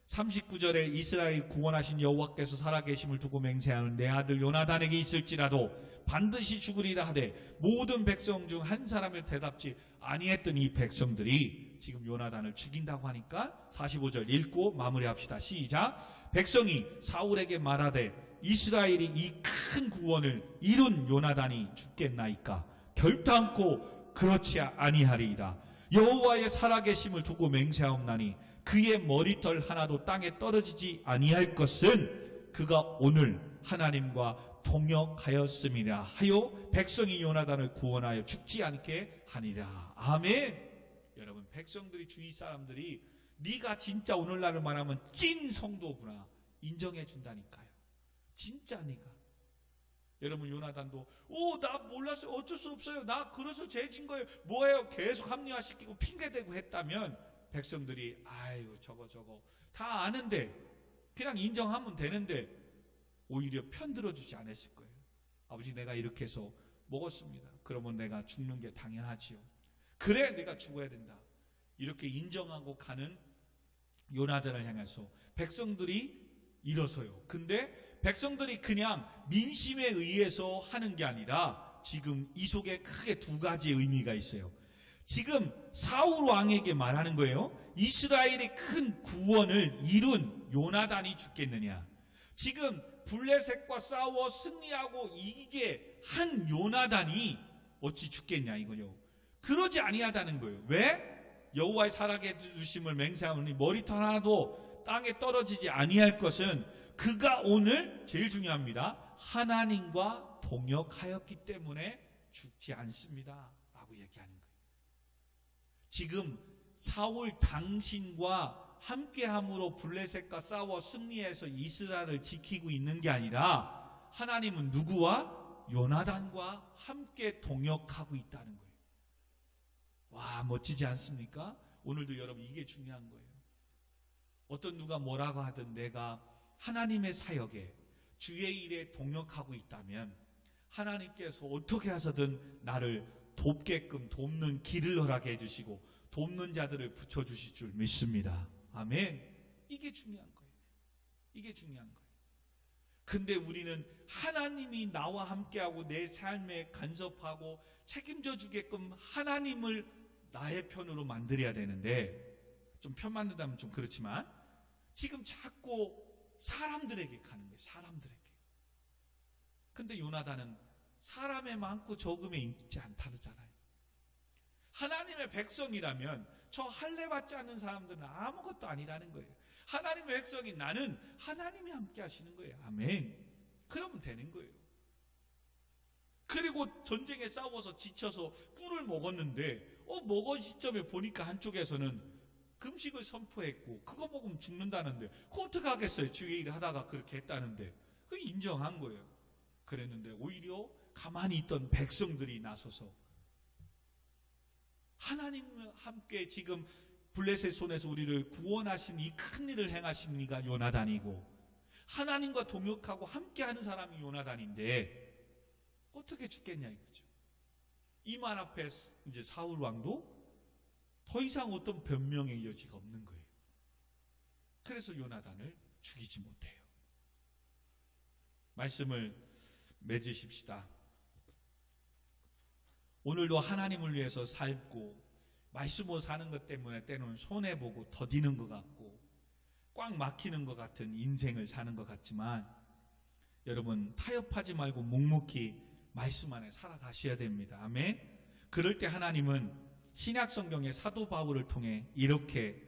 39절에 이스라엘 구원하신 여호와께서 살아계심을 두고 맹세하는 내 아들 요나단에게 있을지라도 반드시 죽으리라 하되 모든 백성 중 한 사람의 대답지 아니했던 이 백성들이 지금 요나단을 죽인다고 하니까 45절 읽고 마무리합시다. 시작. 백성이 사울에게 말하되 이스라엘이 이 큰 구원을 이룬 요나단이 죽겠나이까. 결단코 그렇지 아니하리이다. 여호와의 살아계심을 두고 맹세하옵나니 그의 머리털 하나도 땅에 떨어지지 아니할 것은 그가 오늘 하나님과 동역하였음이라 하여 백성이 요나단을 구원하여 죽지 않게 하니라. 아멘. 여러분, 백성들이, 주위 사람들이 네가 진짜 오늘날을 말하면 찐 성도구나 인정해 준다니까요. 진짜 네가. 여러분, 요나단도 나 몰랐어요. 어쩔 수 없어요. 나 그래서 죄진 거예요. 뭐예요? 계속 합리화시키고 핑계대고 했다면 백성들이 아유 저거 다 아는데 그냥 인정하면 되는데 오히려 편들어주지 않았을 거예요. 아버지 내가 이렇게 해서 먹었습니다. 그러면 내가 죽는 게 당연하지요. 그래 내가 죽어야 된다. 이렇게 인정하고 가는 요나단을 향해서 백성들이 일어서요. 근데 백성들이 그냥 민심에 의해서 하는 게 아니라 지금 이 속에 크게 두 가지 의미가 있어요. 지금 사울 왕에게 말하는 거예요. 이스라엘의 큰 구원을 이룬 요나단이 죽겠느냐. 지금 블레셋과 싸워 승리하고 이기게 한 요나단이 어찌 죽겠냐 이거요. 그러지 아니하다는 거예요. 왜? 여호와의 살아계심을 맹세하오니 머리털 하나도 땅에 떨어지지 아니할 것은 그가 오늘 제일 중요합니다. 하나님과 동역하였기 때문에 죽지 않습니다. 라고 얘기하는 거예요. 지금 사울 당신과 함께함으로 블레셋과 싸워 승리해서 이스라엘을 지키고 있는 게 아니라 하나님은 누구와? 요나단과 함께 동역하고 있다는 거예요. 와, 멋지지 않습니까? 오늘도 여러분 이게 중요한 거예요. 어떤 누가 뭐라고 하든 내가 하나님의 사역에 주의 일에 동역하고 있다면 하나님께서 어떻게 해서든 나를 돕게끔 돕는 길을 허락해 주시고 돕는 자들을 붙여주실 줄 믿습니다. 아멘. 이게 중요한 거예요. 이게 중요한 거예요. 근데 우리는 하나님이 나와 함께하고 내 삶에 간섭하고 책임져 주게끔 하나님을 나의 편으로 만들어야 되는데 좀 편 만든다면 좀 그렇지만 지금 자꾸 사람들에게 가는 거예요. 사람들에게. 근데 요나단은 사람에 많고 적음에 있지 않다잖아요. 하나님의 백성이라면 저 할례 받지 않는 사람들은 아무것도 아니라는 거예요. 하나님의 백성인 나는 하나님이 함께 하시는 거예요. 아멘. 그러면 되는 거예요. 그리고 전쟁에 싸워서 지쳐서 꿀을 먹었는데 먹은 시점에 보니까 한쪽에서는 금식을 선포했고 그거 먹으면 죽는다는데 그거 어떻게 하겠어요. 주의 일을 하다가 그렇게 했다는데 그거 인정한 거예요. 그랬는데 오히려 가만히 있던 백성들이 나서서 하나님과 함께 지금 블레셋 손에서 우리를 구원하신 이 큰 일을 행하신 이가 요나단이고 하나님과 동역하고 함께하는 사람이 요나단인데 어떻게 죽겠냐 이거죠. 이 말 앞에 이제 사울 왕도 더 이상 어떤 변명의 여지가 없는 거예요. 그래서 요나단을 죽이지 못해요. 말씀을 맺으십시다. 오늘도 하나님을 위해서 살고 말씀으로 사는 것 때문에 때로는 손해보고 더디는 것 같고 꽉 막히는 것 같은 인생을 사는 것 같지만 여러분 타협하지 말고 묵묵히 말씀 안에 살아가셔야 됩니다. 아멘. 그럴 때 하나님은 신약 성경의 사도 바울을 통해 이렇게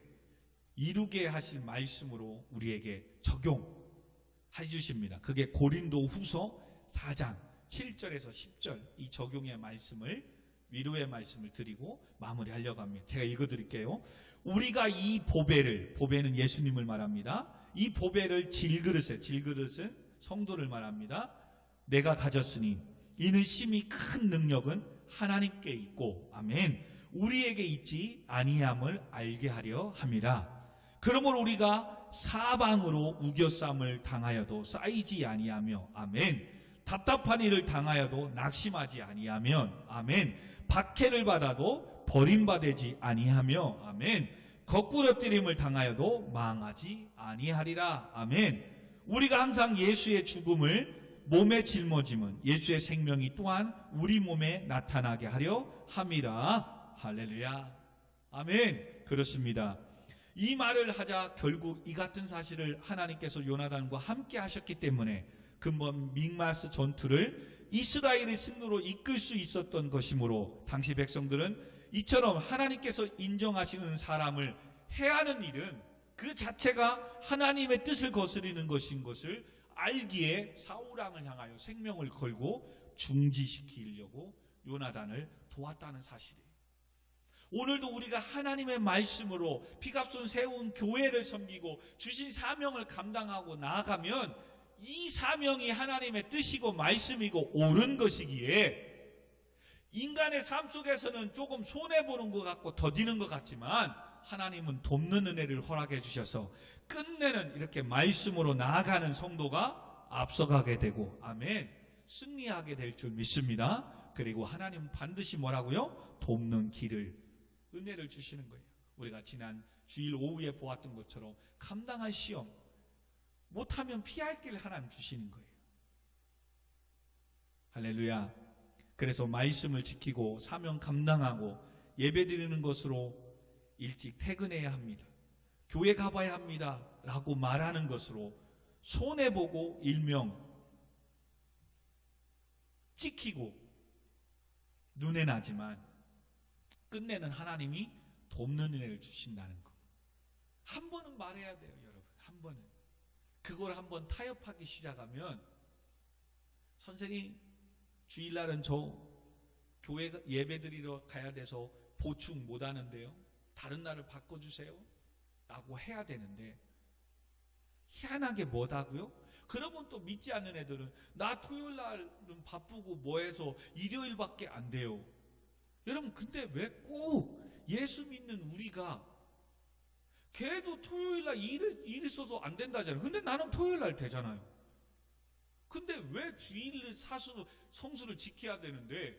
이루게 하실 말씀으로 우리에게 적용해 주십니다. 그게 고린도 후서 4장 7절에서 10절 이 적용의 말씀을, 위로의 말씀을 드리고 마무리하려고 합니다. 제가 읽어드릴게요. 우리가 이 보배는 예수님을 말합니다. 이 보배를 질그릇은 성도를 말합니다. 내가 가졌으니 이는 심히 큰 능력은 하나님께 있고, 아멘, 우리에게 있지 아니함을 알게 하려 함이라. 그러므로 우리가 사방으로 우겨쌈을 당하여도 쌓이지 아니하며, 아멘, 답답한 일을 당하여도 낙심하지 아니하면, 아멘, 박해를 받아도 버림받지 아니하며, 아멘, 거꾸러뜨림을 당하여도 망하지 아니하리라. 아멘. 우리가 항상 예수의 죽음을 몸에 짊어짐은 예수의 생명이 또한 우리 몸에 나타나게 하려 함이라. 할렐루야. 아멘. 그렇습니다. 이 말을 하자 결국 이 같은 사실을 하나님께서 요나단과 함께 하셨기 때문에 근본 믹마스 전투를 이스라엘의 승리로 이끌 수 있었던 것이므로 당시 백성들은 이처럼 하나님께서 인정하시는 사람을 해하는 일은 그 자체가 하나님의 뜻을 거스르는 것인 것을 알기에 사울왕을 향하여 생명을 걸고 중지시키려고 요나단을 도왔다는 사실이에요. 오늘도 우리가 하나님의 말씀으로 피값손 세운 교회를 섬기고 주신 사명을 감당하고 나아가면 이 사명이 하나님의 뜻이고 말씀이고 옳은 것이기에 인간의 삶 속에서는 조금 손해보는 것 같고 더디는 것 같지만 하나님은 돕는 은혜를 허락해 주셔서 끝내는 이렇게 말씀으로 나아가는 성도가 앞서가게 되고, 아멘, 승리하게 될 줄 믿습니다. 그리고 하나님은 반드시 뭐라고요? 돕는 길을, 은혜를 주시는 거예요. 우리가 지난 주일 오후에 보았던 것처럼 감당할 시험 못하면 피할 길 하나님 주시는 거예요. 할렐루야. 그래서 말씀을 지키고 사명 감당하고 예배드리는 것으로 일찍 퇴근해야 합니다. 교회 가봐야 합니다 라고 말하는 것으로 손해보고 일명 찍히고 눈에 나지만 끝내는 하나님이 돕는 은혜를 주신다는 것. 한 번은 말해야 돼요, 여러분. 한 번은. 그걸 한번 타협하기 시작하면, 선생님 주일날은 저 교회 예배드리러 가야 돼서 보충 못하는데요, 다른 날을 바꿔주세요 라고 해야 되는데 희한하게 못하고요. 그러면 또 믿지 않는 애들은 나 토요일날은 바쁘고 뭐해서 일요일밖에 안 돼요. 여러분, 근데 왜 꼭 예수 믿는 우리가, 걔도 토요일날 일 있어서 안 된다잖아요. 근데 나는 토요일날 되잖아요. 근데 왜 주일 성수를 지켜야 되는데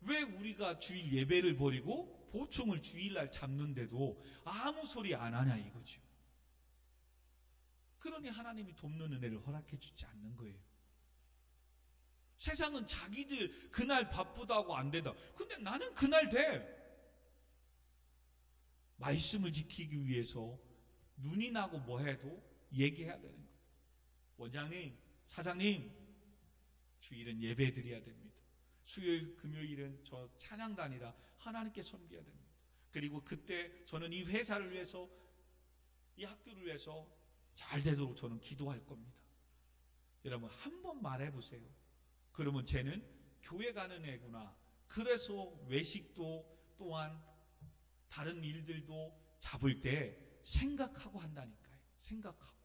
왜 우리가 주일 예배를 버리고 보충을 주일날 잡는데도 아무 소리 안 하냐 이거죠. 그러니 하나님이 돕는 은혜를 허락해 주지 않는 거예요. 세상은 자기들 그날 바쁘다고 안 된다. 근데 나는 그날 돼. 말씀을 지키기 위해서 눈이 나고 뭐 해도 얘기해야 되는 거예요. 원장님, 사장님, 주일은 예배 드려야 됩니다. 수요일, 금요일은 저 찬양단이라 하나님께 섬겨야 됩니다. 그리고 그때 저는 이 회사를 위해서, 이 학교를 위해서 잘 되도록 저는 기도할 겁니다. 여러분, 한번 말해보세요. 그러면 쟤는 교회 가는 애구나. 그래서 외식도 또한 다른 일들도 잡을 때 생각하고 한다니까요. 생각하고.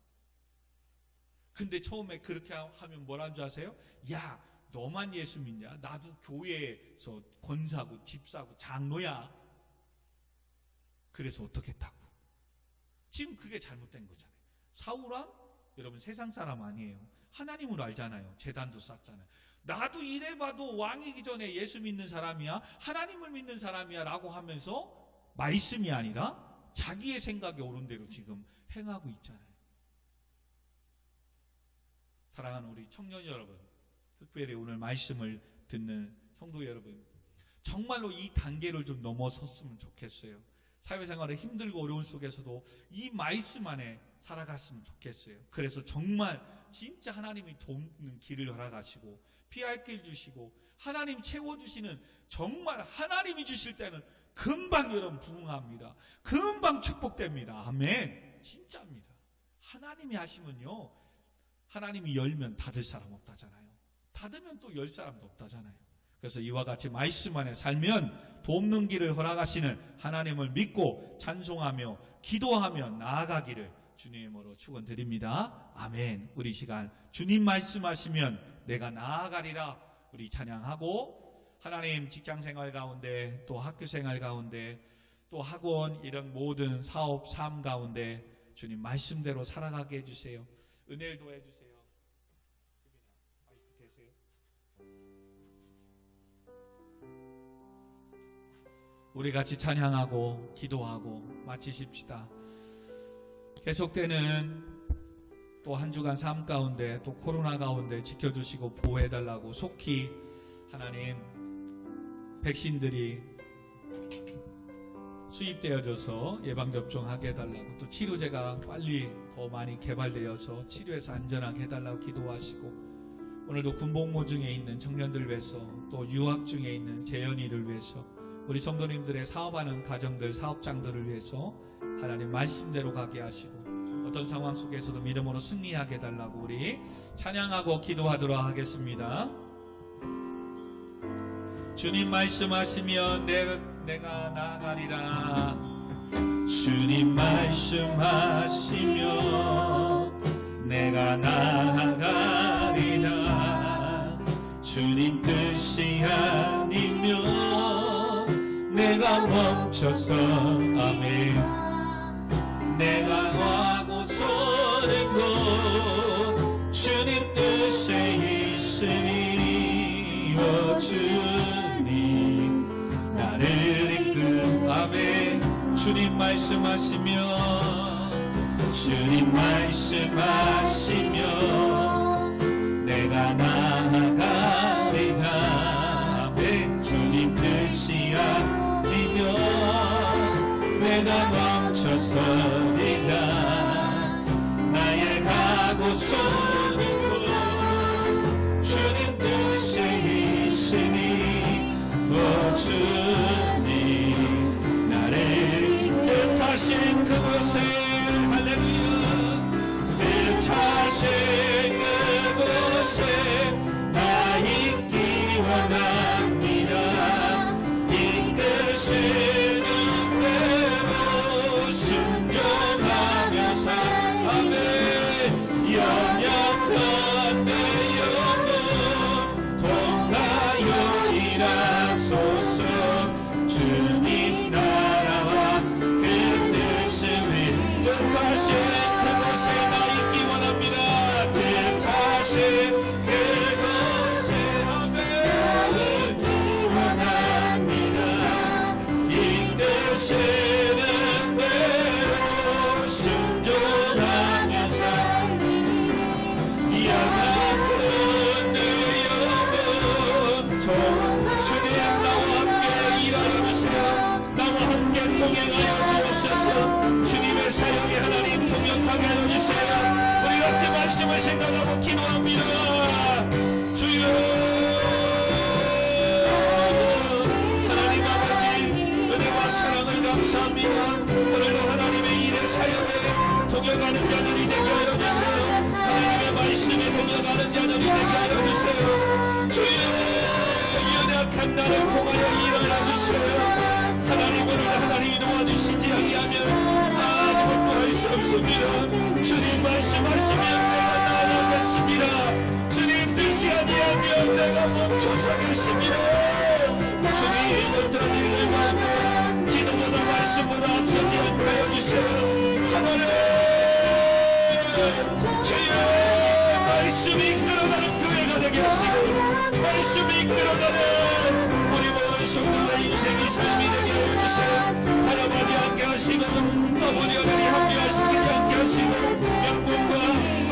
근데 처음에 그렇게 하면 뭐라는 줄 아세요? 야, 너만 예수 믿냐? 나도 교회에서 권사고 집사고 장로야. 그래서 어떻겠다고. 지금 그게 잘못된 거잖아요. 사울왕? 여러분, 세상 사람 아니에요. 하나님으로 알잖아요. 제단도 쌓잖아요. 나도 이래봐도 왕이기 전에 예수 믿는 사람이야, 하나님을 믿는 사람이야 라고 하면서 말씀이 아니라 자기의 생각에 옳은 대로 지금 행하고 있잖아요. 사랑하는 우리 청년 여러분, 특별히 오늘 말씀을 듣는 성도 여러분, 정말로 이 단계를 좀 넘어섰으면 좋겠어요. 사회생활에 힘들고 어려운 속에서도 이 말씀 안에 살아갔으면 좋겠어요. 그래서 정말 진짜 하나님이 돕는 길을 허락하시고 피할 길 주시고 하나님 채워주시는, 정말 하나님이 주실 때는 금방 여러분 부흥합니다. 금방 축복됩니다. 아멘. 진짜입니다. 하나님이 하시면요, 하나님이 열면 닫을 사람 없다잖아요. 닫으면 또 열 사람도 없다잖아요. 그래서 이와 같이 말씀 안에 살면 돕는 길을 허락하시는 하나님을 믿고 찬송하며 기도하며 나아가기를 주님의 이름으로 축원드립니다. 아멘. 우리 시간 주님 말씀하시면 내가 나아가리라 우리 찬양하고, 하나님 직장생활 가운데 또 학교생활 가운데 또 학원 이런 모든 사업 삶 가운데 주님 말씀대로 살아가게 해주세요. 은혜를 도와주세요. 우리 같이 찬양하고 기도하고 마치십시다. 계속되는 또 한 주간 삶 가운데 또 코로나 가운데 지켜주시고 보호해달라고 속히 하나님 백신들이 수입되어져서 예방접종하게 해달라고, 또 치료제가 빨리 더 많이 개발되어서 치료해서 안전하게 해달라고 기도하시고, 오늘도 군복무 중에 있는 청년들 위해서 또 유학 중에 있는 재연이를 위해서 우리 성도님들의 사업하는 가정들 사업장들을 위해서 하나님 말씀대로 가게 하시고, 어떤 상황 속에서도 믿음으로 승리하게 해달라고 우리 찬양하고 기도하도록 하겠습니다. 주님 말씀하시면 내가 나아가리라. 주님 말씀하시면 내가 나아가리라. 주님 뜻이 아니면 내가 멈춰서 아멘. 내가 와고서는 것 주님 뜻에 있으니 주님 나를 이끌 아멘. 주님 말씀하시면 주님 말씀하시면 내가 나아가리라. 아멘. 주님 뜻이 아니면 내가 멈춰서리라. 나의 가고서는 곳 주님 뜻에 있으니 주님 나를 뜻하신 그곳에 할렐루야. 뜻하신 그곳에 나 있기 원합니다. 이끄시는 대로 순종하며 살아가네. 연약한 내 영혼 통하여 일하소서. 주님 나라와 그 뜻을 위해 뜻하신 그곳에 나 있기 원합니다. 뜻하신 그곳에 아멘 원합니다. 이끄시는 대로 순종하며 살리. 연약한 내 영혼 주님 나와 함께 일하여 주세요. 나와 함께 동행하여 주옵소서. 주님의 사역에 하나님 동역하게 하여 주세요. 우리 같이 말씀을 생각하고 기도합니다. 주여 하나님 아버지 은혜와 사랑을 감사합니다. 오늘도 하나님의 일의 사역에 동역하는 자들이 되게 하여 주세요. 하나님의 말씀에 동역하는 자들이 되게 하여 주세요. 주여 연약한 나를 통하여 일어나 주세요. 하나님 오늘 하나님이 도와주시지 아니하면 아무것도 할 수 없습니다. 주님 말씀하시면 내가 나아가겠습니다. 주님 뜻이 아니하면 내가 멈춰서겠습니다. 주님 어떤 일을 하고 기도보다 말씀보다 앞서지 않게 하여 주세요. 하나님 주여 말씀이 이끌어가는 교회가 되게 하시고 말씀이 이끌어가는 우리 모든 성도의 인생이 삶이 되게 하여 주세요. 할아버지 함께 하시고 어머니 하나님 함께 하시기지 않게 하시고 명분과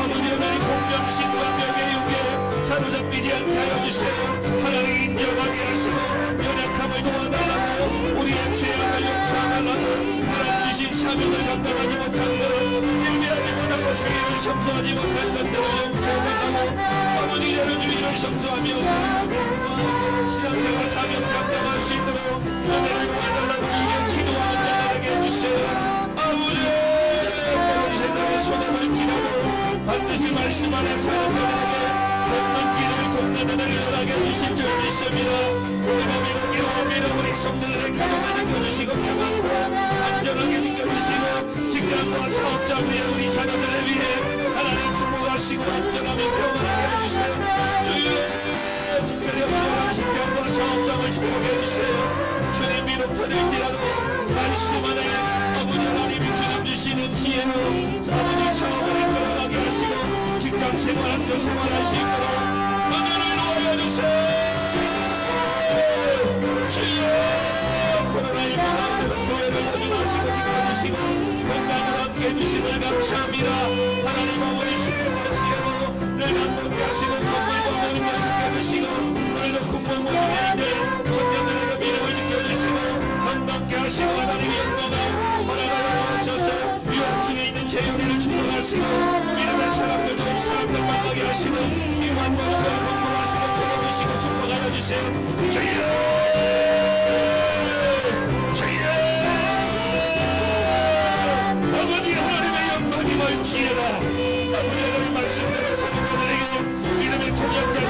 어머니 하나님 공명신과 명예욕에 사로잡히지 않게 하여 주세요. 하나님 인정하게 하시고 연약함을 도와달라고 우리의 죄악을 용서하달라고 하나님 주신 사명을 감당하지 못한 것 예배하지 못하고 주의를 성수하지 못한 것들을 용서해달라고 어머니 여러 주의를 성수하며 신앙생활 사명 감당할 수 있도록 은혜를 도와달라고 반드시 말씀 안에 사는 자들에게 돕는 길을 돕는 은혜를 허락해 주실 줄 믿습니다. 우리 성도들의 가정을 지켜주시고 평안과 안전하게 지켜주시고 직장과 사업장 위에 우리 자녀들을 위해 하나님 축복하시고 안전하게 평안하게 해주세요. 주여 특별히 우리 직장과 사업장을 축복해 주세요. 주님 비록 터질지라도 말씀 안에 아버지 하나님이 주님 주시는 지혜로 아버지 사업을 이끌어가게 하시고 직장 생활 안전 생활할 수 있도록 은혜를 놓아주세요. 주여 코로나19 가운데도 교회를 모집하시고 지켜주시고 건강을 함께 해주심을 감사합니다. 하나님 아버지 축복과 지혜로 늘 강건케 하시고 건물과 모임을 지켜주시고 오늘도 군복 모임에 있는 청년들에게 믿음을 지켜주시고 건강케 하시고 하나님의 영광을 허락하여 주옵소서. 유학 중에 있는 재윤이를 축복하시고 믿음의 사람들 좋은 사람들 만나게 하시고 이만 모든 걸 공부하시고 채워주시고 축복하여 주세요. 주여 아버지 하나님의 영광이 멀지어다. 아버지 하나님의 말씀대로 사는 자들에게 믿음의 통역자를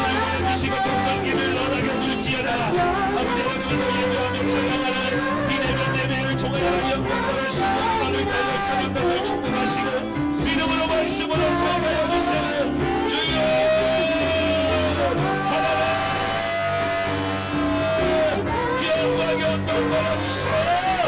주시고 정당기를 나눠겨 줄지어다. 아버지 하나님을 예배하며 찬양하는 예배를 통하여 영광을 수고하는 자를 찬양자들 축복하시고 믿음으로 말씀으로 사용하여 주세요. 주여 하나님 영광 받아주세요.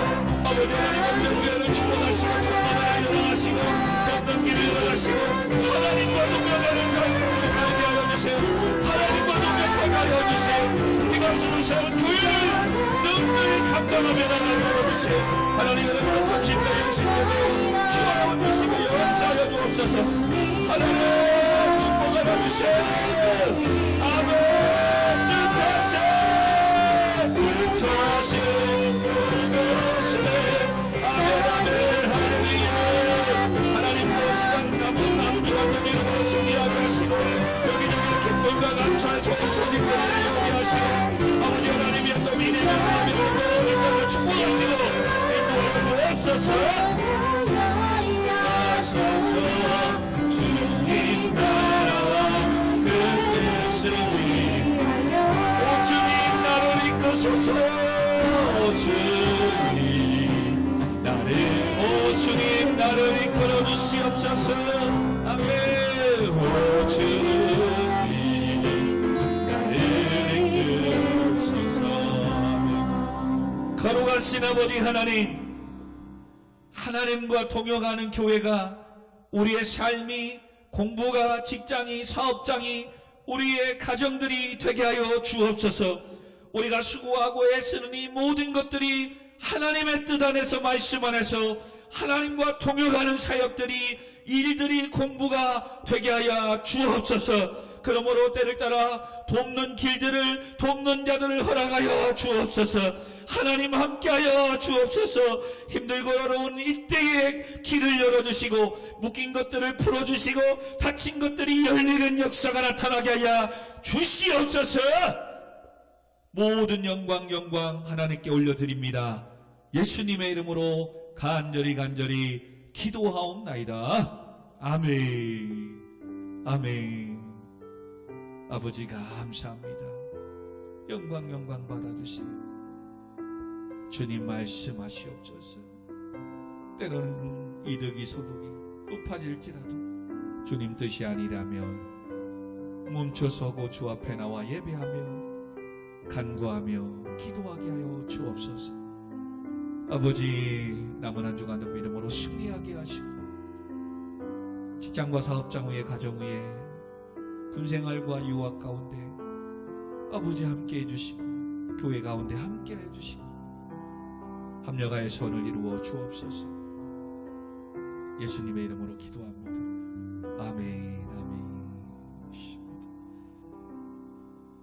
아버지 하나님의 경배를 축복하시고 정당을 일어나시고 걷는 길을 일어나시고 하나님과 동역하는 삶을 살게 하여 주세요. 하나님과 동역하게 하여 주세요. 네가 주시는 교회를 능히 감당하며 나가게 하여 주세요. 하나님을 나서 진짜 영신되며 치워하고 주시고 역사하여 주옵소서. 하나님 축복하여 주세요. 아멘. 뜻하신 하나님과 시간 남은 남주관도 이름으로 승리하게 하시고 여기저기 기쁨과 감사의 좋은 소식들을 이루게 하시고 아버지 하나님의 또 미래를 모든 것을 축복하시고 인도하여 주옵소서. 주님 나라와 그 뜻을 오 주님 나를 이끄소서. 주님 나를 이끌어 주시옵소서. 아멘. 오 주님 나를 이끌어주소서. 거룩하신 아버지 하나님, 하나님과 동역하는 교회가 우리의 삶이 공부가 직장이 사업장이 우리의 가정들이 되게 하여 주옵소서. 우리가 수고하고 애쓰는 이 모든 것들이 하나님의 뜻 안에서 말씀 안에서 하나님과 동역하는 사역들이 일들이 공부가 되게 하여 주옵소서. 그러므로 때를 따라 돕는 길들을 돕는 자들을 허락하여 주옵소서. 하나님 함께하여 주옵소서. 힘들고 어려운 이때에 길을 열어주시고 묶인 것들을 풀어주시고 닫힌 것들이 열리는 역사가 나타나게 하여 주시옵소서. 모든 영광 하나님께 올려드립니다. 예수님의 이름으로 간절히 기도하옵나이다. 아멘. 아멘. 아버지 감사합니다. 영광 받아주시오. 주님 말씀하시옵소서. 때로는 이득이 소득이 높아질지라도 주님 뜻이 아니라면 멈춰서고 주 앞에 나와 예배하며 간구하며 기도하게 하여 주옵소서. 아버지 남은 한 주간도 믿음으로 승리하게 하시고 직장과 사업장 위에 가정 위에 군생활과 유학 가운데 아버지 함께 해주시고 교회 가운데 함께 해주시고 합력하여 선을 이루어 주옵소서. 예수님의 이름으로 기도합니다. 아멘.